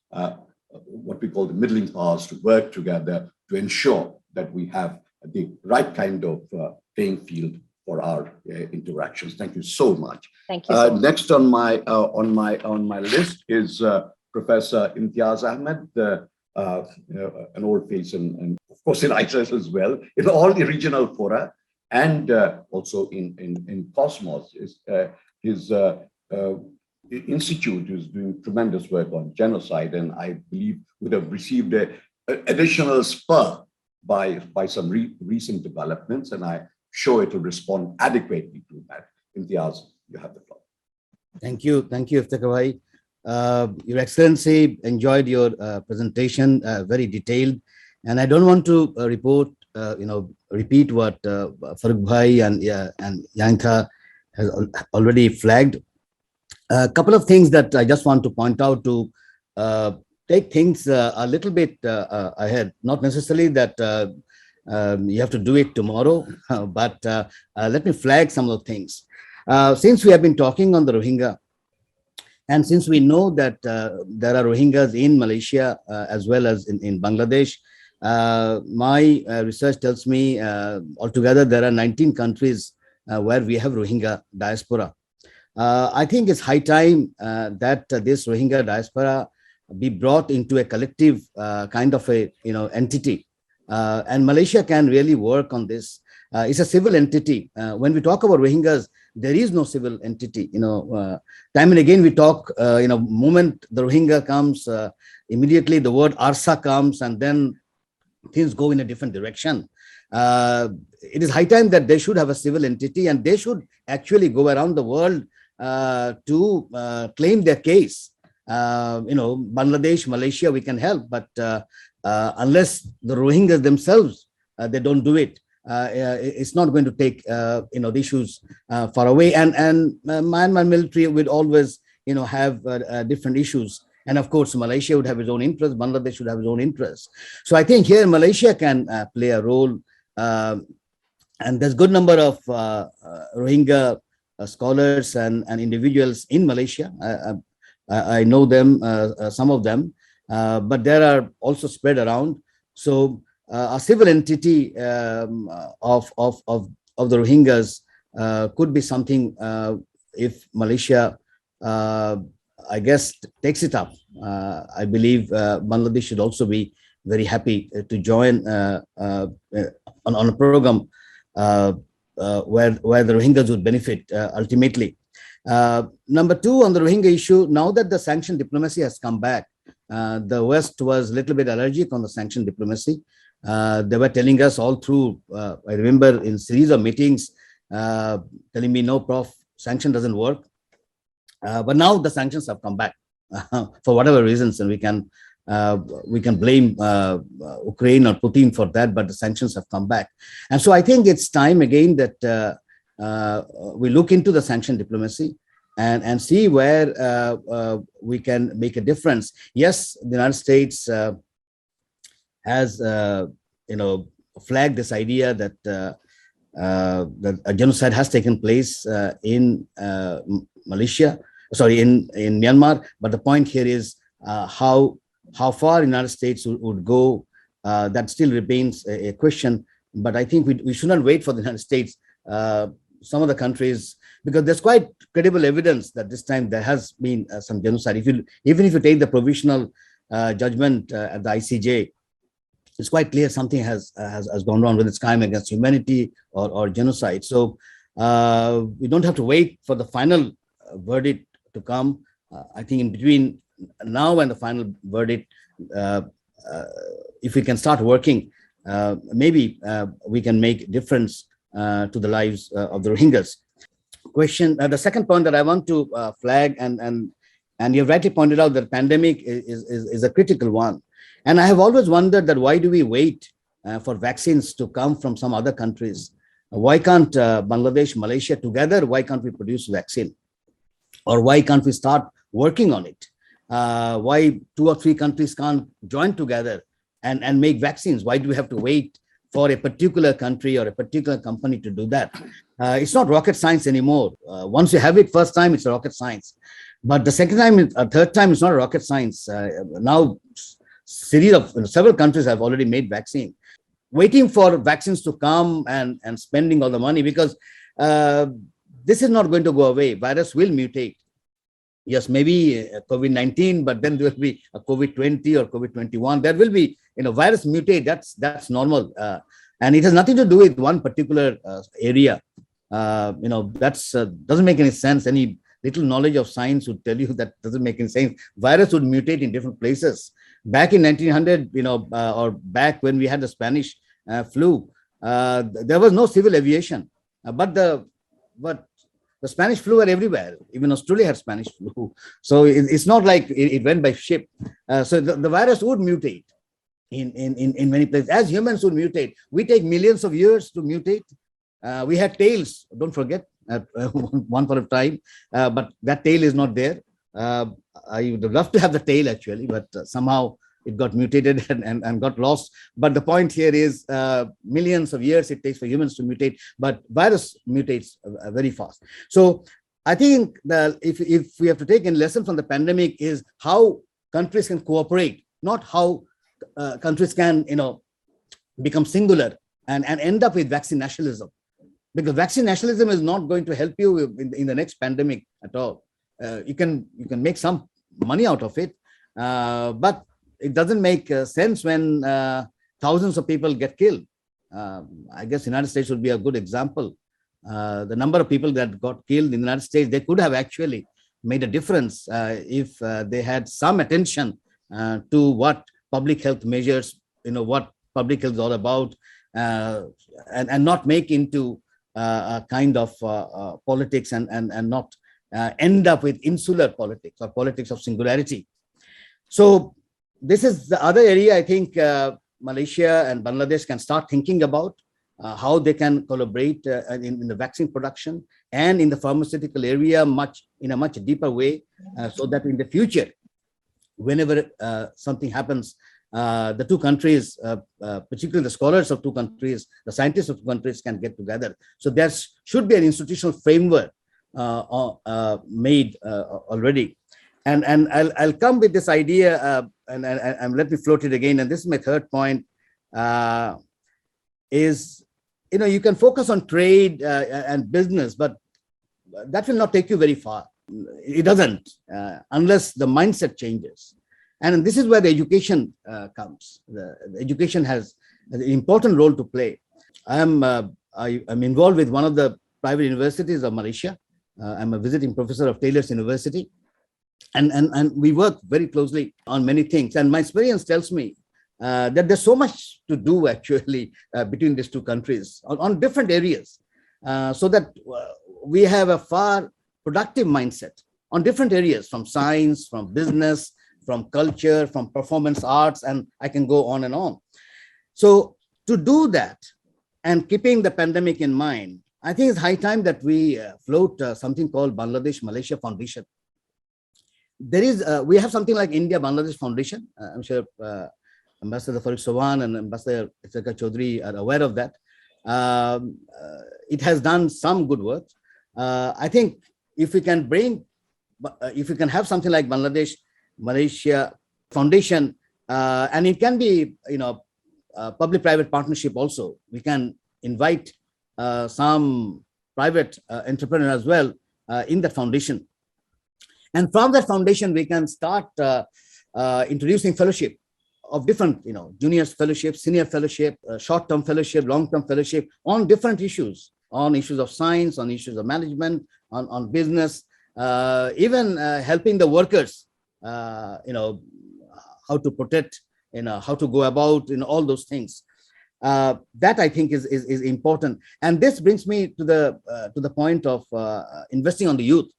what we call the middling powers, to work together to ensure that we have the right kind of playing field for our interactions. Thank you so much. Thank you. So much. Next on my list is Professor Intyaza Ahmed, an old face, and of course in ISIS as well, in all the regional fora, and also in Cosmos. His institute is doing tremendous work on genocide, and I believe would have received an additional spur by some recent developments, and I'm sure it will respond adequately to that. Intyaza, you have the floor. Thank you, Iftikhar Bhai. Your Excellency, enjoyed your presentation, very detailed, and I don't want to repeat what Farooq Bhai and Yangtha has already flagged. A couple of things that I just want to point out to take things a little bit ahead. Not necessarily that you have to do it tomorrow, but let me flag some of the things. Since we have been talking on the Rohingya, and since we know that there are Rohingyas in Malaysia as well as in Bangladesh, my research tells me altogether there are 19 countries where we have Rohingya diaspora. I think it's high time that this Rohingya diaspora be brought into a collective kind of a entity, and Malaysia can really work on this. It's a civil entity. When we talk about Rohingyas, there is no civil entity. Time and again we talk. Moment the Rohingya comes, immediately the word Arsa comes, and then things go in a different direction. It is high time that they should have a civil entity, and they should actually go around the world to claim their case. Bangladesh, Malaysia, we can help, but unless the Rohingyas themselves, they don't do it, it's not going to take the issues far away. And Myanmar military would always have different issues. And of course, Malaysia would have its own interests, Bangladesh would have its own interests. So I think here Malaysia can play a role. And there's a good number of Rohingya scholars and individuals in Malaysia. I know them, some of them, but there are also spread around. So a civil entity of the Rohingyas could be something if Malaysia, I guess, takes it up. I believe Bangladesh should also be very happy to join on a program where the Rohingyas would benefit ultimately. Number two, on the Rohingya issue, now that the sanction diplomacy has come back, the West was a little bit allergic on the sanction diplomacy. They were telling us all through, I remember in series of meetings, telling me, no, Prof, sanction doesn't work. But now the sanctions have come back for whatever reasons, and we can blame Ukraine or Putin for that, but the sanctions have come back. And so I think it's time again that we look into the sanction diplomacy and see where we can make a difference. Yes, the United States has flagged this idea that that a genocide has taken place in Myanmar. But the point here is how far the United States would go. That still remains a question. But I think we should not wait for the United States. Some of the countries, because there's quite credible evidence that this time there has been some genocide. Even if you take the provisional judgment at the ICJ, it's quite clear something has gone wrong with its crime against humanity or genocide. So we don't have to wait for the final verdict to come. I think in between now and the final verdict, if we can start working, maybe we can make difference to the lives of the Rohingyas. The second point that I want to flag, and you've rightly pointed out that pandemic is a critical one. And I have always wondered that why do we wait for vaccines to come from some other countries? Why can't Bangladesh, Malaysia together, why can't we produce vaccine? Or why can't we start working on it? Why 2 or 3 countries can't join together and make vaccines? Why do we have to wait for a particular country or a particular company to do that? It's not rocket science anymore. Once you have it first time, it's a rocket science. But the second time, third time, it's not a rocket science. Now, several countries have already made vaccine. Waiting for vaccines to come and spending all the money, because this is not going to go away. Virus will mutate. Yes, maybe COVID-19, but then there will be a COVID-20 or COVID-21. There will be, virus mutate. That's normal, and it has nothing to do with one particular area. That's doesn't make any sense. Any little knowledge of science would tell you that doesn't make any sense. Virus would mutate in different places. Back in 1900, or back when we had the Spanish flu, there was no civil aviation, but the Spanish flu were everywhere. Even Australia had Spanish flu. So it's not like it went by ship. So the virus would mutate in many places. As humans would mutate, we take millions of years to mutate. We had tails, don't forget, at one point of time, but that tail is not there. I would love to have the tail actually, but somehow it got mutated and got lost. But the point here is millions of years it takes for humans to mutate, but virus mutates very fast. So I think that if we have to take a lesson from the pandemic is how countries can cooperate, not how countries can, become singular and end up with vaccine nationalism. Because vaccine nationalism is not going to help you in the next pandemic at all. You can make some money out of it, but it doesn't make sense when thousands of people get killed. I guess the United States would be a good example. The number of people that got killed in the United States, they could have actually made a difference if they had some attention to what public health measures, what public health is all about, and not make into a kind of politics and not end up with insular politics or politics of singularity. So this is the other area I think Malaysia and Bangladesh can start thinking about how they can collaborate in the vaccine production and in the pharmaceutical area in a much deeper way, so that in the future, whenever something happens, the two countries, particularly the scholars of two countries, the scientists of two countries can get together. So there should be an institutional framework made already. And I'll come with this idea and let me float it again. And this is my third point, is, you can focus on trade and business, but that will not take you very far. It doesn't, unless the mindset changes. And this is where the education comes. The education has an important role to play. I'm involved with one of the private universities of Malaysia. I'm a visiting professor of Taylor's University. And we work very closely on many things. And my experience tells me that there's so much to do actually between these two countries on different areas, so that we have a far productive mindset on different areas, from science, from business, from culture, from performance arts, and I can go on and on. So to do that, and keeping the pandemic in mind, I think it's high time that we float something called Bangladesh-Malaysia Foundation. We have something like India-Bangladesh Foundation. I'm sure Ambassador Farid Sowan and Ambassador Choudhary are aware of that. It has done some good work. I think if we can have something like Bangladesh-Malaysia Foundation, and it can be, public-private partnership also. We can invite some private entrepreneurs as well in that foundation. And from that foundation, we can start introducing fellowship of different, juniors fellowship, senior fellowship, short-term fellowship, long-term fellowship on different issues, on issues of science, on issues of management, on business, even helping the workers, how to protect how to go about all those things. That I think is important. And this brings me to the point of investing on the youth.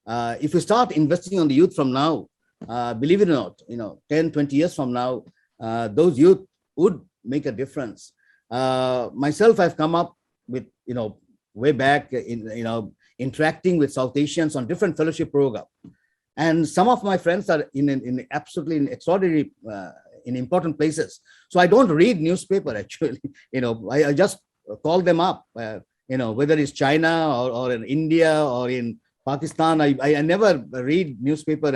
If we start investing on the youth from now, believe it or not, 10, 20 years from now, those youth would make a difference. Myself, I've come up with, way back in, interacting with South Asians on different fellowship programs. And some of my friends are in absolutely in extraordinary, in important places. So I don't read newspaper, actually. I just call them up, whether it's China or in India or in Pakistan. I never read newspaper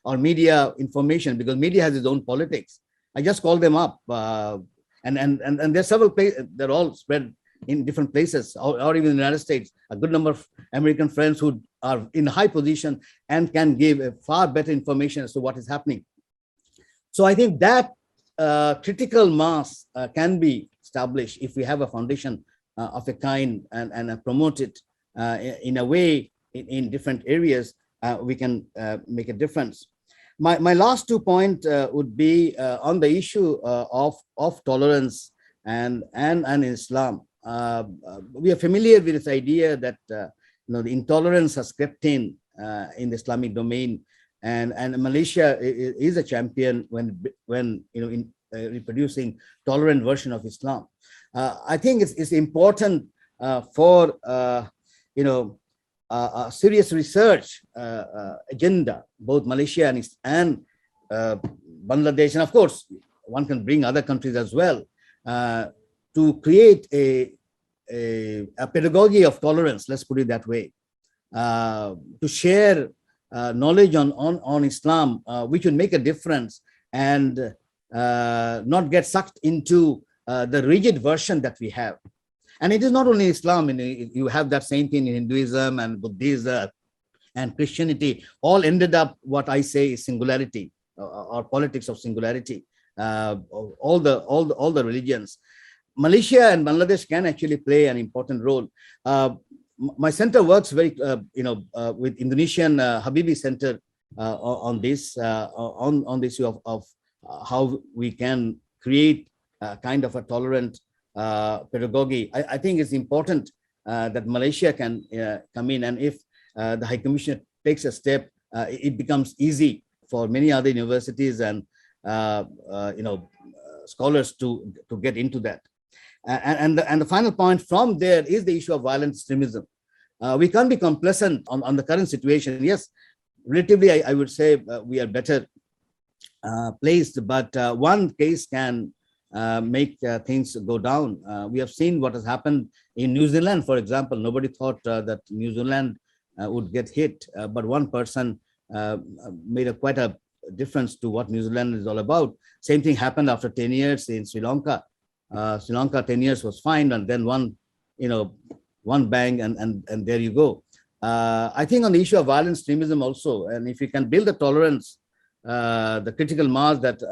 or media information, because media has its own politics. I just call them up, and there's several places. They're all spread in different places, or even in the United States. A good number of American friends who are in high position and can give a far better information as to what is happening. So I think that critical mass can be established if we have a foundation of a kind and promote it in a way in different areas. We can make a difference. My last 2 points would be on the issue of tolerance and Islam. We are familiar with this idea that the intolerance has crept in the Islamic domain, and Malaysia is a champion when in reproducing tolerant version of Islam. I think it's important for a serious research agenda, both Malaysia and Bangladesh, and of course one can bring other countries as well, to create a pedagogy of tolerance, let's put it that way, to share knowledge on Islam, which would make a difference and not get sucked into the rigid version that we have. And it is not only Islam, you have that same thing in Hinduism and Buddhism and Christianity, all ended up what I say is singularity, or politics of singularity, all the religions. Malaysia and Bangladesh can actually play an important role. My center works very, with Indonesian Habibie Center on this issue of how we can create kind of a tolerant pedagogy. I think it's important that Malaysia can come in, and if the High Commissioner takes a step, it becomes easy for many other universities and scholars to get into that. And the final point from there is the issue of violent extremism. We can't be complacent on the current situation. Yes, relatively, I would say we are better placed, but one case can make things go down. We have seen what has happened in New Zealand, for example. Nobody thought that New Zealand would get hit, but one person made quite a difference to what New Zealand is all about. Same thing happened after 10 years in Sri Lanka. Sri Lanka, 10 years was fine, and then one bang, and there you go. I think on the issue of violent extremism also, and if you can build the tolerance, the critical mass that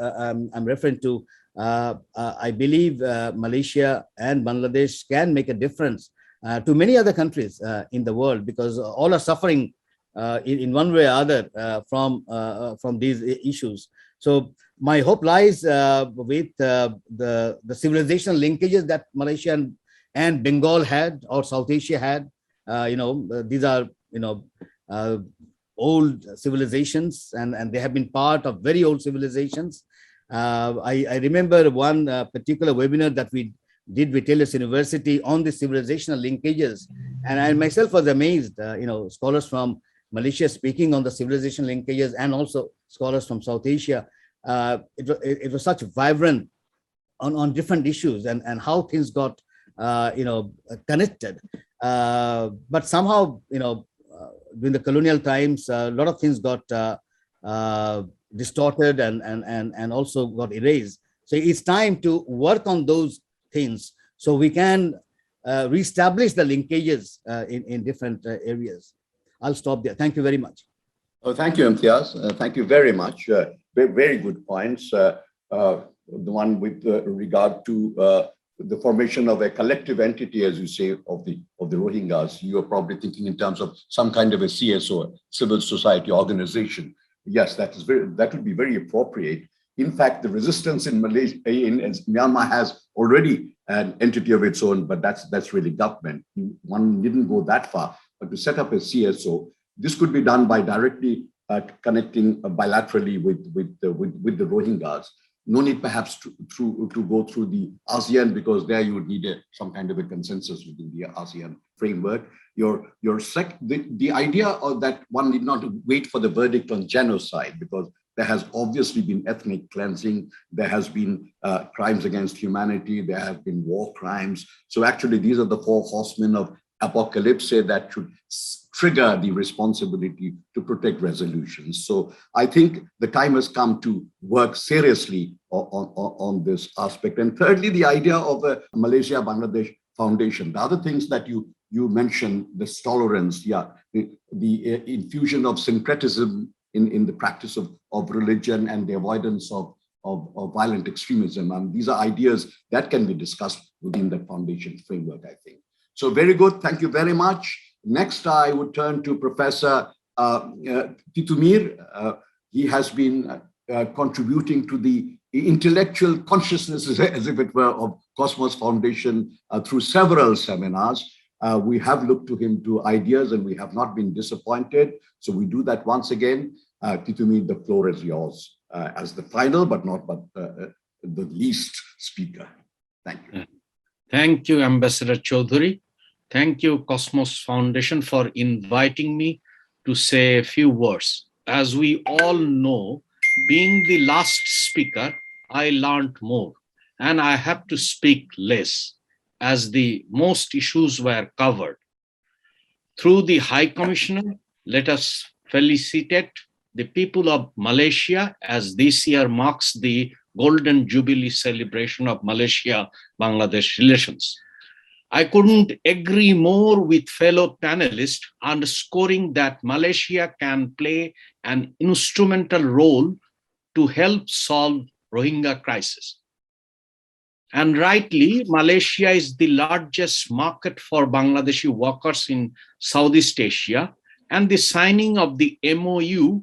I'm referring to, I believe Malaysia and Bangladesh can make a difference to many other countries in the world, because all are suffering in one way or other from these issues. So my hope lies with the civilizational linkages that Malaysia and Bengal had, or South Asia had. These are old civilizations, and they have been part of very old civilizations. I remember one particular webinar that we did with Taylor's University on the civilizational linkages, and I myself was amazed. Scholars from Malaysia speaking on the civilization linkages, and also scholars from South Asia. It was such vibrant on different issues and how things got connected. But somehow, during the colonial times, a lot of things got distorted and also got erased. So it's time to work on those things so we can reestablish the linkages in different areas. I'll stop there. Thank you very much. Oh, thank you, Imtiaz. Thank you very much. Very good points. The one with regard to the formation of a collective entity, as you say, of the Rohingyas. You are probably thinking in terms of some kind of a CSO, civil society organization. Yes, that would be very appropriate. In fact, the resistance in Malaysia, in Myanmar has already an entity of its own, but that's really government. One didn't go that far, but to set up a CSO, this could be done by directly connecting bilaterally with the Rohingyas. No need perhaps to go through the ASEAN, because there you would need some kind of a consensus within the ASEAN framework. The idea of that one need not wait for the verdict on genocide, because there has obviously been ethnic cleansing, there has been crimes against humanity, there have been war crimes. So actually, these are the four horsemen of apocalypse that should trigger the responsibility to protect resolutions. So I think the time has come to work seriously on this aspect. And thirdly, the idea of a Malaysia-Bangladesh Foundation. The other things that you mentioned, this tolerance, the infusion of syncretism in the practice of religion and the avoidance of violent extremism. And these are ideas that can be discussed within the foundation framework, I think. So very good. Thank you very much. Next, I would turn to Professor Titumir. He has been contributing to the intellectual consciousness, as if it were, of Cosmos Foundation through several seminars. We have looked to him to ideas and we have not been disappointed. So we do that once again. Titumir, the floor is yours as the final, but the least speaker. Thank you. Thank you, Ambassador Choudhary. Thank you, Cosmos Foundation, for inviting me to say a few words. As we all know, being the last speaker, I learned more, and I have to speak less, as the most issues were covered. Through the High Commissioner, let us felicitate the people of Malaysia, as this year marks the Golden Jubilee celebration of Malaysia-Bangladesh relations. I couldn't agree more with fellow panelists, underscoring that Malaysia can play an instrumental role to help solve Rohingya crisis. And rightly, Malaysia is the largest market for Bangladeshi workers in Southeast Asia, and the signing of the MOU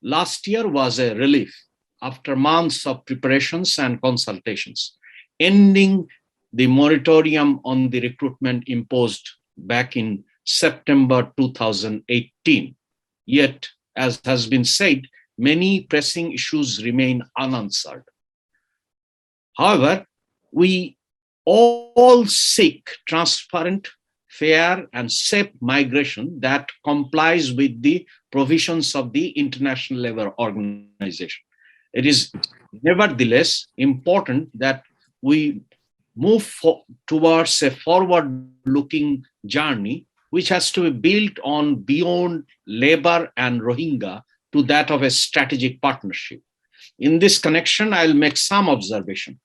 last year was a relief after months of preparations and consultations, ending the moratorium on the recruitment imposed back in September 2018. Yet, as has been said, many pressing issues remain unanswered. However, we all seek transparent, fair, and safe migration that complies with the provisions of the International Labour Organization. It is nevertheless important that we move towards a forward-looking journey, which has to be built on beyond labor and Rohingya to that of a strategic partnership. In this connection, I'll make some observation.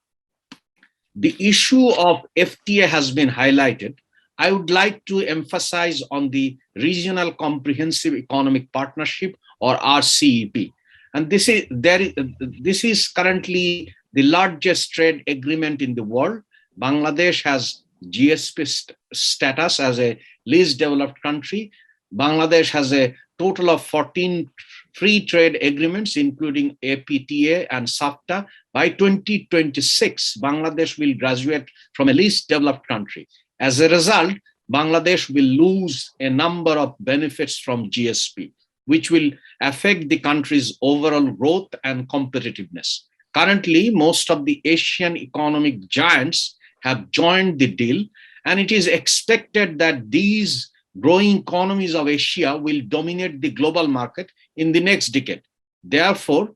The issue of FTA has been highlighted. I would like to emphasize on the Regional Comprehensive Economic Partnership, or RCEP. And this is currently the largest trade agreement in the world. Bangladesh has GSP status as a least developed country. Bangladesh has a total of 14 free trade agreements, including APTA and SAFTA. By 2026, Bangladesh will graduate from a least developed country. As a result, Bangladesh will lose a number of benefits from GSP, which will affect the country's overall growth and competitiveness. Currently, most of the Asian economic giants have joined the deal, and it is expected that these growing economies of Asia will dominate the global market in the next decade. Therefore,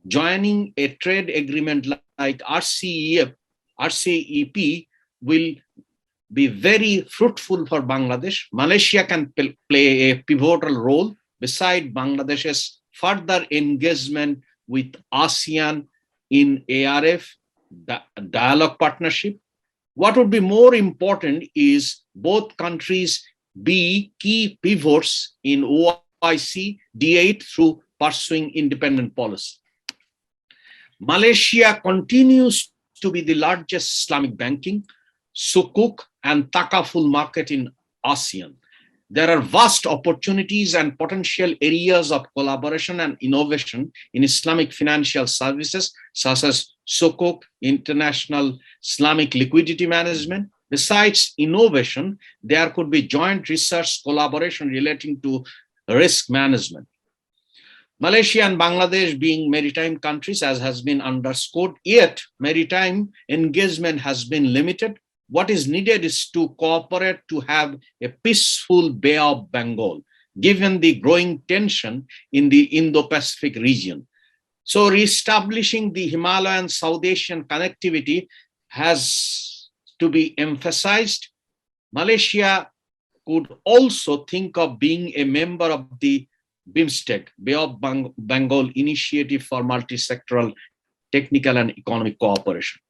joining a trade agreement like RCEP will be very fruitful for Bangladesh. Malaysia can play a pivotal role beside Bangladesh's further engagement with ASEAN in ARF, the dialogue partnership. What would be more important is both countries be key pivots in OIC D8 through pursuing independent policy. Malaysia continues to be the largest Islamic banking, sukuk, and takaful market in ASEAN. There are vast opportunities and potential areas of collaboration and innovation in Islamic financial services, such as Sukuk, International Islamic Liquidity Management. Besides innovation, there could be joint research collaboration relating to risk management. Malaysia and Bangladesh being maritime countries, as has been underscored, yet maritime engagement has been limited. What is needed is to cooperate to have a peaceful Bay of Bengal, given the growing tension in the Indo-Pacific region. So reestablishing the Himalayan South Asian connectivity has to be emphasized. Malaysia could also think of being a member of the BIMSTEC, Bay of Bengal Initiative for Multi-Sectoral Technical and Economic Cooperation.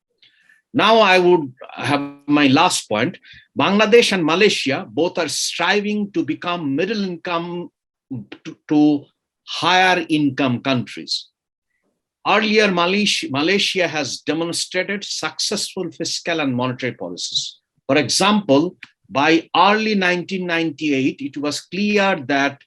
Now I would have my last point. Bangladesh and Malaysia both are striving to become middle income to higher income countries. Earlier, Malaysia has demonstrated successful fiscal and monetary policies. For example, by early 1998, it was clear that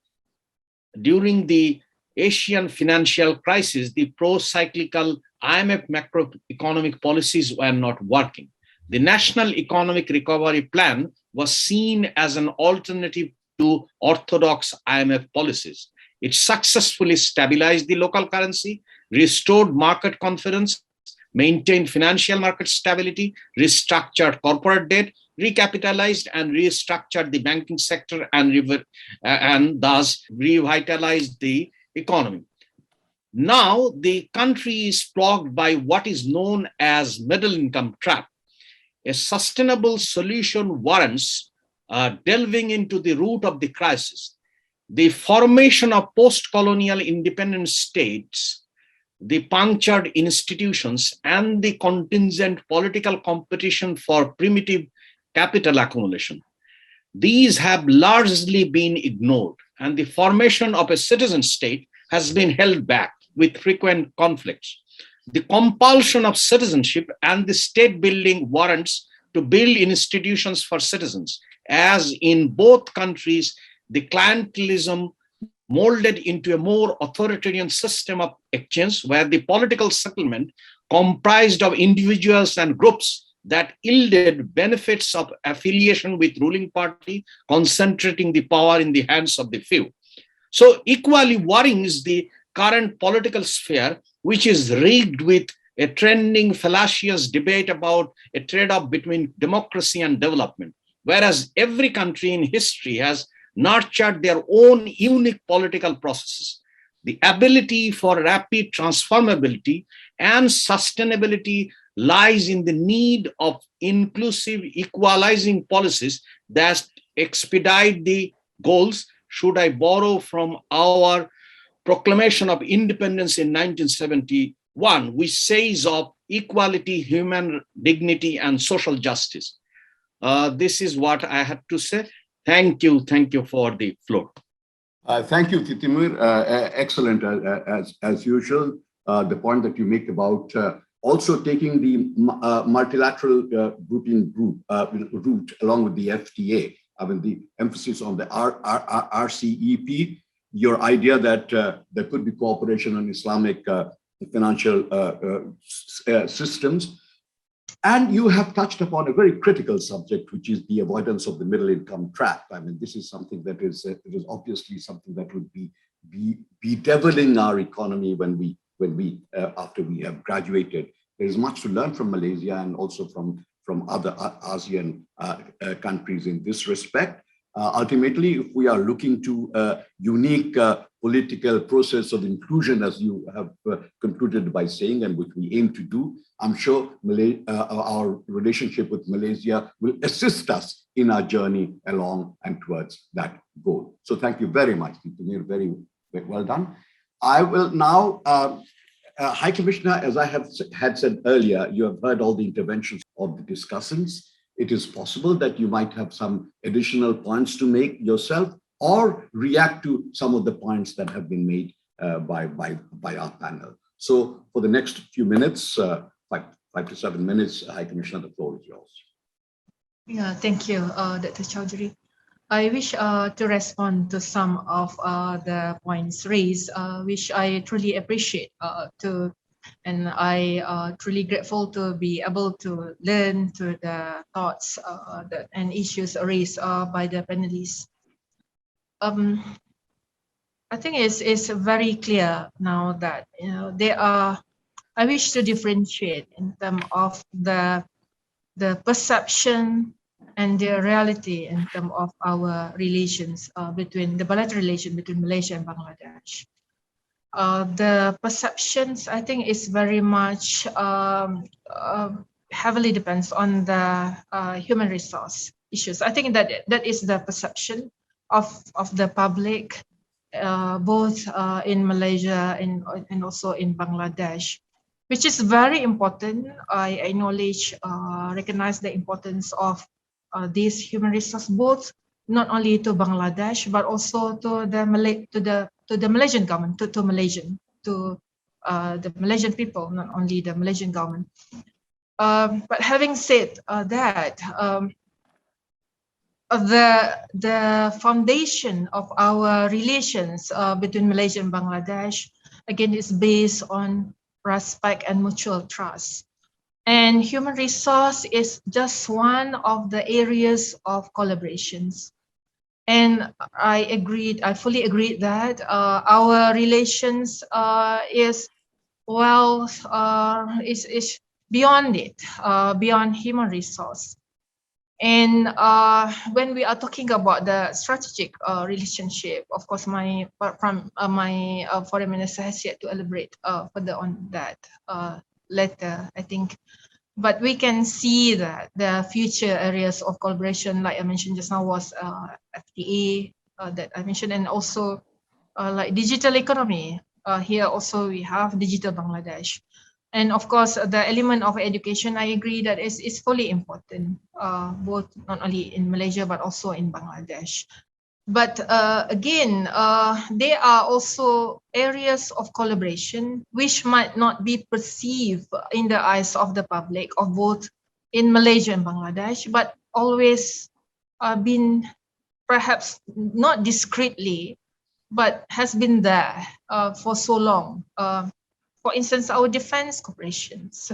during the Asian financial crisis, the pro-cyclical IMF macroeconomic policies were not working. The National Economic Recovery Plan was seen as an alternative to orthodox IMF policies. It successfully stabilized the local currency, restored market confidence, maintained financial market stability, restructured corporate debt, recapitalized and restructured the banking sector, and thus revitalized the economy. Now, the country is plagued by what is known as middle income trap. A sustainable solution warrants delving into the root of the crisis. The formation of post-colonial independent states, the punctured institutions, and the contingent political competition for primitive capital accumulation. These have largely been ignored, and the formation of a citizen state has been held back with frequent conflicts. The compulsion of citizenship and the state building warrants to build institutions for citizens, as in both countries, the clientelism molded into a more authoritarian system of exchange where the political settlement comprised of individuals and groups that yielded benefits of affiliation with ruling party, concentrating the power in the hands of the few. So equally worrying is the current political sphere, which is rigged with a trending fallacious debate about a trade-off between democracy and development, whereas every country in history has nurtured their own unique political processes. The ability for rapid transformability and sustainability lies in the need of inclusive, equalizing policies that expedite the goals. Should I borrow from our Proclamation of Independence in 1971, which says of equality, human dignity, and social justice. This is what I had to say. Thank you for the floor. Thank you, Titimur. Excellent, as usual. The point that you make about also taking the multilateral grouping route along with the FTA. I mean, the emphasis on the RCEP, your idea that there could be cooperation on Islamic financial systems. And you have touched upon a very critical subject, which is the avoidance of the middle income trap. I mean, this is something that is obviously something that would be bedeviling our economy when we after we have graduated. There is much to learn from Malaysia and also from other ASEAN countries in this respect. Ultimately, if we are looking to a unique political process of inclusion, as you have concluded by saying, and which we aim to do, I'm sure our relationship with Malaysia will assist us in our journey along and towards that goal. So thank you very much, Intyaza. Very well done. I will now, High Commissioner, as I had said earlier, you have heard all the interventions of the discussants. It is possible that you might have some additional points to make yourself or react to some of the points that have been made by our panel. So for the next few minutes, 5 to 7 minutes, High Commissioner, the floor is yours. Yeah, thank you, Dr. Choudhary. I wish to respond to some of the points raised, which I truly appreciate and I truly grateful to be able to learn to the thoughts and issues raised by the panelists. I think it's very clear now that I wish to differentiate in terms of the perception and the reality in terms of our relations between the bilateral relation between Malaysia and Bangladesh. The perceptions, I think, is very much heavily depends on the human resource issues. I think that is the perception of the public, both in Malaysia and also in Bangladesh, which is very important. I acknowledge, recognize the importance of these human resources, both not only to Bangladesh but also to the Malaysian government, to the Malaysian people, not only the Malaysian government. But having said that, the foundation of our relations between Malaysia and Bangladesh, again, is based on respect and mutual trust. And human resource is just one of the areas of collaborations. And I fully agreed that our relations is beyond it, beyond human resource. And when we are talking about the strategic relationship, of course, my foreign minister has yet to elaborate further on that later, I think. But we can see that the future areas of collaboration, like I mentioned just now, was FTA that I mentioned, and also like digital economy. Here also we have Digital Bangladesh. And of course, the element of education, I agree that is fully important, both not only in Malaysia, but also in Bangladesh. But again, there are also areas of collaboration which might not be perceived in the eyes of the public of both in Malaysia and Bangladesh, but always been perhaps not discreetly, but has been there for so long. For instance, our defense cooperations.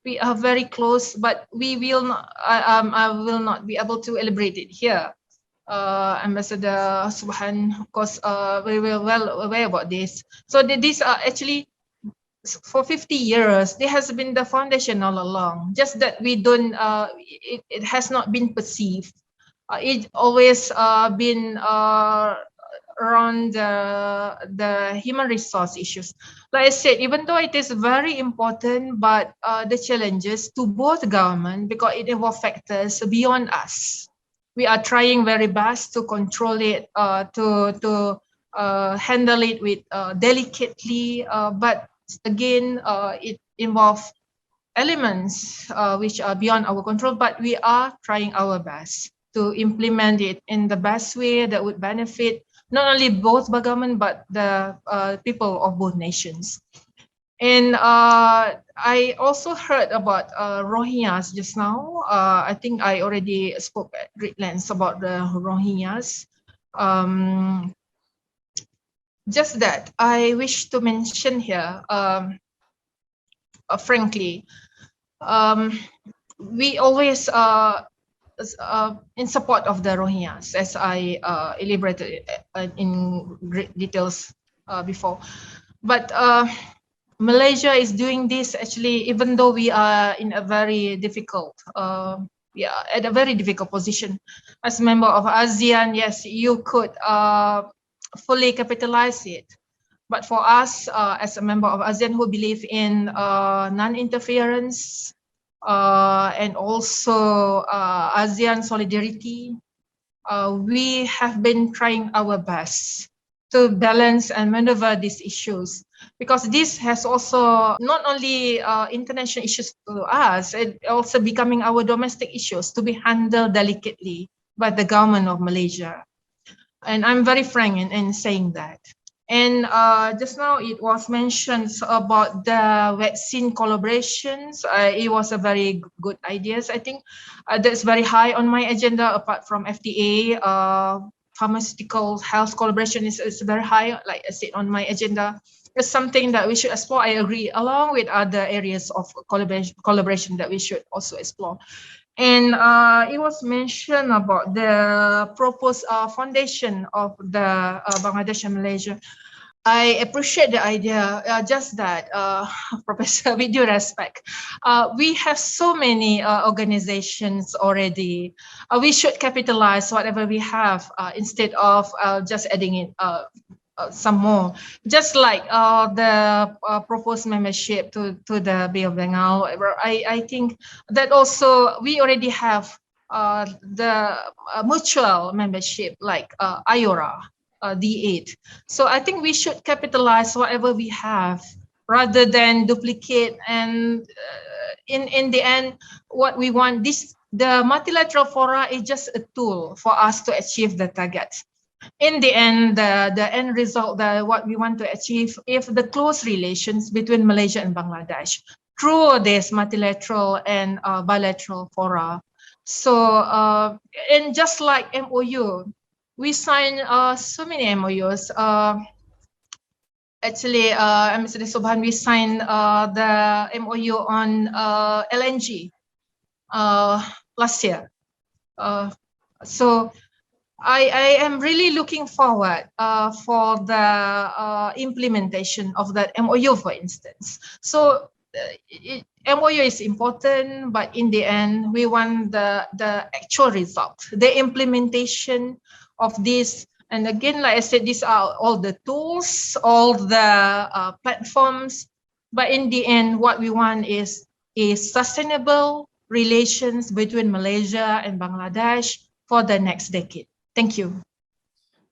We are very close, but we will not. I will not be able to elaborate it here. Ambassador Subhan, of course, we were well aware about this. So these are actually for 50 years. There has been the foundation all along. Just that we don't. It has not been perceived. It always been around the human resource issues. Like I said, even though it is very important, but the challenges to both government, because it involves factors beyond us. We are trying very best to control it, to handle it with delicately, but again, it involves elements which are beyond our control, but we are trying our best to implement it in the best way that would benefit not only both government, but the people of both nations. And I also heard about Rohingyas just now. I think I already spoke at great lengths about the Rohingyas. Just that I wish to mention here, frankly, we always in support of the Rohingyas, as I elaborated in great details before. But Malaysia is doing this actually, even though we are in a very difficult, at a very difficult position. As a member of ASEAN, yes, you could fully capitalize it. But for us, as a member of ASEAN who believe in non-interference, and also ASEAN solidarity, we have been trying our best to balance and maneuver these issues, because this has also not only international issues to us, it also becoming our domestic issues to be handled delicately by the government of Malaysia. And I'm very frank in saying that. And just now it was mentioned about the vaccine collaborations. It was a very good idea. I think that's very high on my agenda. Apart from FDA, pharmaceutical health collaboration is very high, like I said, on my agenda. It's something that we should explore. I agree, along with other areas of collaboration that we should also explore. And it was mentioned about the proposed foundation of the Bangladesh and Malaysia. I appreciate the idea, just that, Professor, with due respect, we have so many organizations already. We should capitalize whatever we have instead of just adding in some more. Just like the proposed membership to the Bay of Bengal, I think that also we already have the mutual membership like IORA. D8. So I think we should capitalize whatever we have rather than duplicate. And in the end, what we want, the multilateral fora is just a tool for us to achieve the target. In the end, the end result, what we want to achieve, if the close relations between Malaysia and Bangladesh through this multilateral and bilateral fora. So, and just like MOU, we signed so many MOUs. Actually, Ambassador Sobhan, we signed the MOU on LNG last year. So I am really looking forward for the implementation of that MOU, for instance. So MOU is important, but in the end, we want the actual result, the implementation of this. And again, like I said, these are all the tools, all the platforms. But in the end, what we want is sustainable relations between Malaysia and Bangladesh for the next decade. Thank you.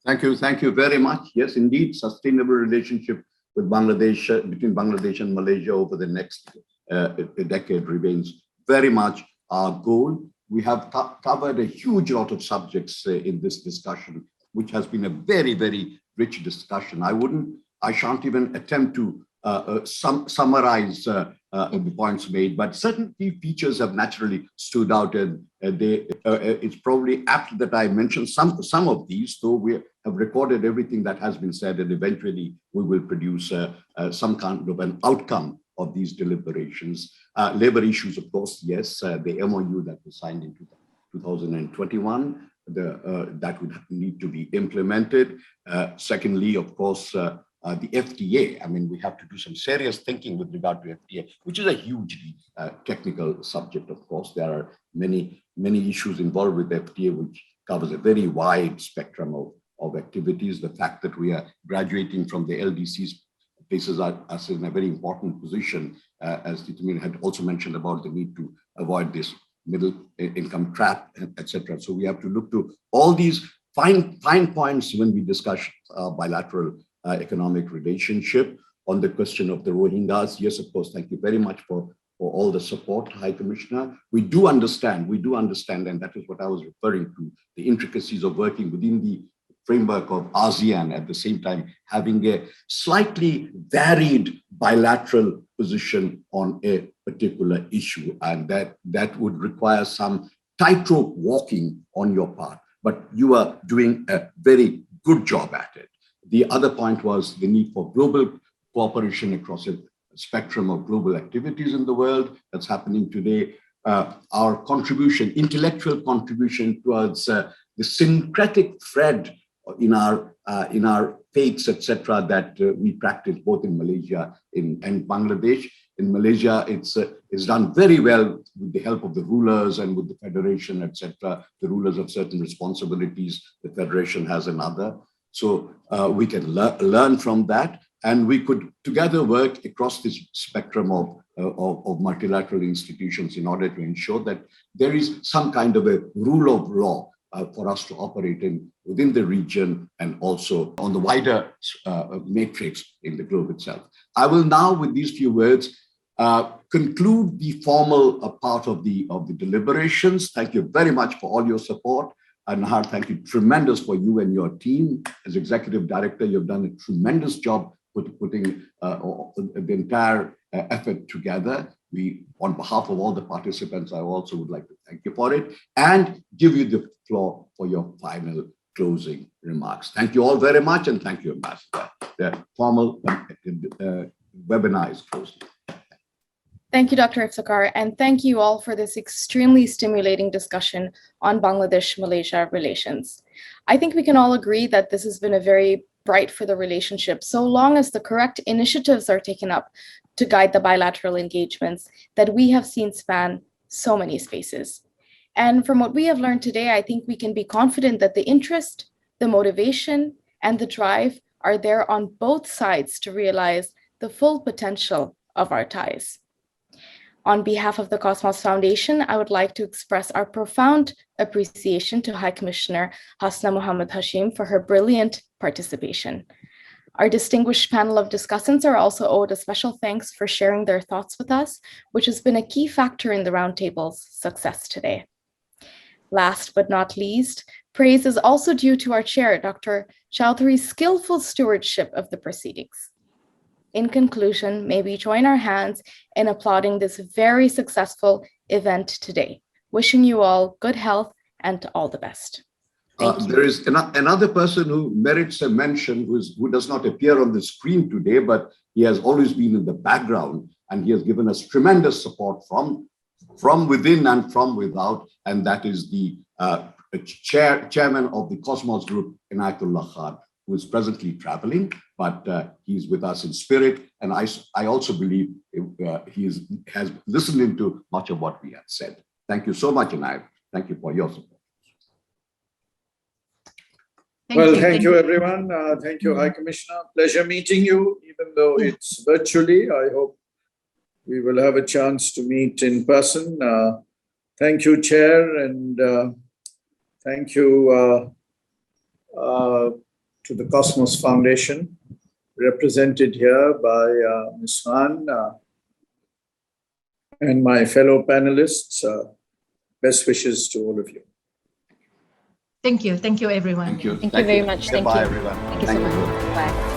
Thank you very much. Yes, indeed, sustainable relationship with Bangladesh, between Bangladesh and Malaysia over the next decade remains very much our goal. We have covered a huge lot of subjects in this discussion, which has been a very, very rich discussion. I shan't even attempt to summarize the points made, but certain key features have naturally stood out, and it's probably apt that I mention some of these, though we have recorded everything that has been said, and eventually we will produce some kind of an outcome of these deliberations. Labor issues, of course, yes, the MOU that was signed in 2021, that would need to be implemented. Secondly, of course, the FTA. I mean, we have to do some serious thinking with regard to FTA, which is a hugely technical subject, of course. There are many issues involved with FTA, which covers a very wide spectrum of activities. The fact that we are graduating from the LDCs places us in a very important position, as Titumir had also mentioned about the need to avoid this middle income trap, etc. So we have to look to all these fine points when we discuss bilateral economic relationship. On the question of the Rohingyas, yes, of course, thank you very much for all the support, High Commissioner. We do understand, and that is what I was referring to, the intricacies of working within the framework of ASEAN, at the same time having a slightly varied bilateral position on a particular issue, and that would require some tightrope walking on your part, but you are doing a very good job at it. The other point was the need for global cooperation across a spectrum of global activities in the world that's happening today. Our contribution, intellectual contribution towards the syncretic thread in our faiths, etc., that we practice both in Malaysia and Bangladesh. In Malaysia, it's done very well with the help of the rulers and with the federation, etc. The rulers have certain responsibilities, the federation has another. So we can learn from that, and we could together work across this spectrum of multilateral institutions in order to ensure that there is some kind of a rule of law for us to operate within the region and also on the wider matrix in the globe itself. I will now, with these few words, conclude the formal part of the deliberations. Thank you very much for all your support. Nahar, thank you. Tremendous for you and your team. As Executive Director, you've done a tremendous job putting the entire effort together. On behalf of all the participants, I also would like to thank you for it and give you the floor for your final closing remarks. Thank you all very much, and thank you, Ambassador. The formal webinar is closed. Thank you, Dr. Iftikhar, and thank you all for this extremely stimulating discussion on Bangladesh-Malaysia relations. I think we can all agree that this has been a very bright for the relationship, so long as the correct initiatives are taken up to guide the bilateral engagements that we have seen span so many spaces. And from what we have learned today, I think we can be confident that the interest, the motivation, and the drive are there on both sides to realize the full potential of our ties. On behalf of the Cosmos Foundation, I would like to express our profound appreciation to High Commissioner Hasna Muhammad Hashim for her brilliant participation. Our distinguished panel of discussants are also owed a special thanks for sharing their thoughts with us, which has been a key factor in the Roundtable's success today. Last but not least, praise is also due to our chair, Dr. Choudhary's skillful stewardship of the proceedings. In conclusion, may we join our hands in applauding this very successful event today. Wishing you all good health and all the best. There is another person who merits a mention who does not appear on the screen today, but he has always been in the background, and he has given us tremendous support from within and from without, and that is the chairman of the Cosmos Group, Inayatullah Khan, who is presently traveling, but he's with us in spirit. And I also believe he has listened into much of what we have said. Thank you so much, Inayat. Thank you for your support. Thank you, everyone. Thank you, High Commissioner. Pleasure meeting you, even though it's virtually. I hope we will have a chance to meet in person. Thank you, Chair, and thank you to the Cosmos Foundation, represented here by Ms. Khan and my fellow panelists. Best wishes to all of you. Thank you. Thank you, everyone. Thank you. Thank you very much. Thank Bye, you. everyone. Thank you so much. Bye.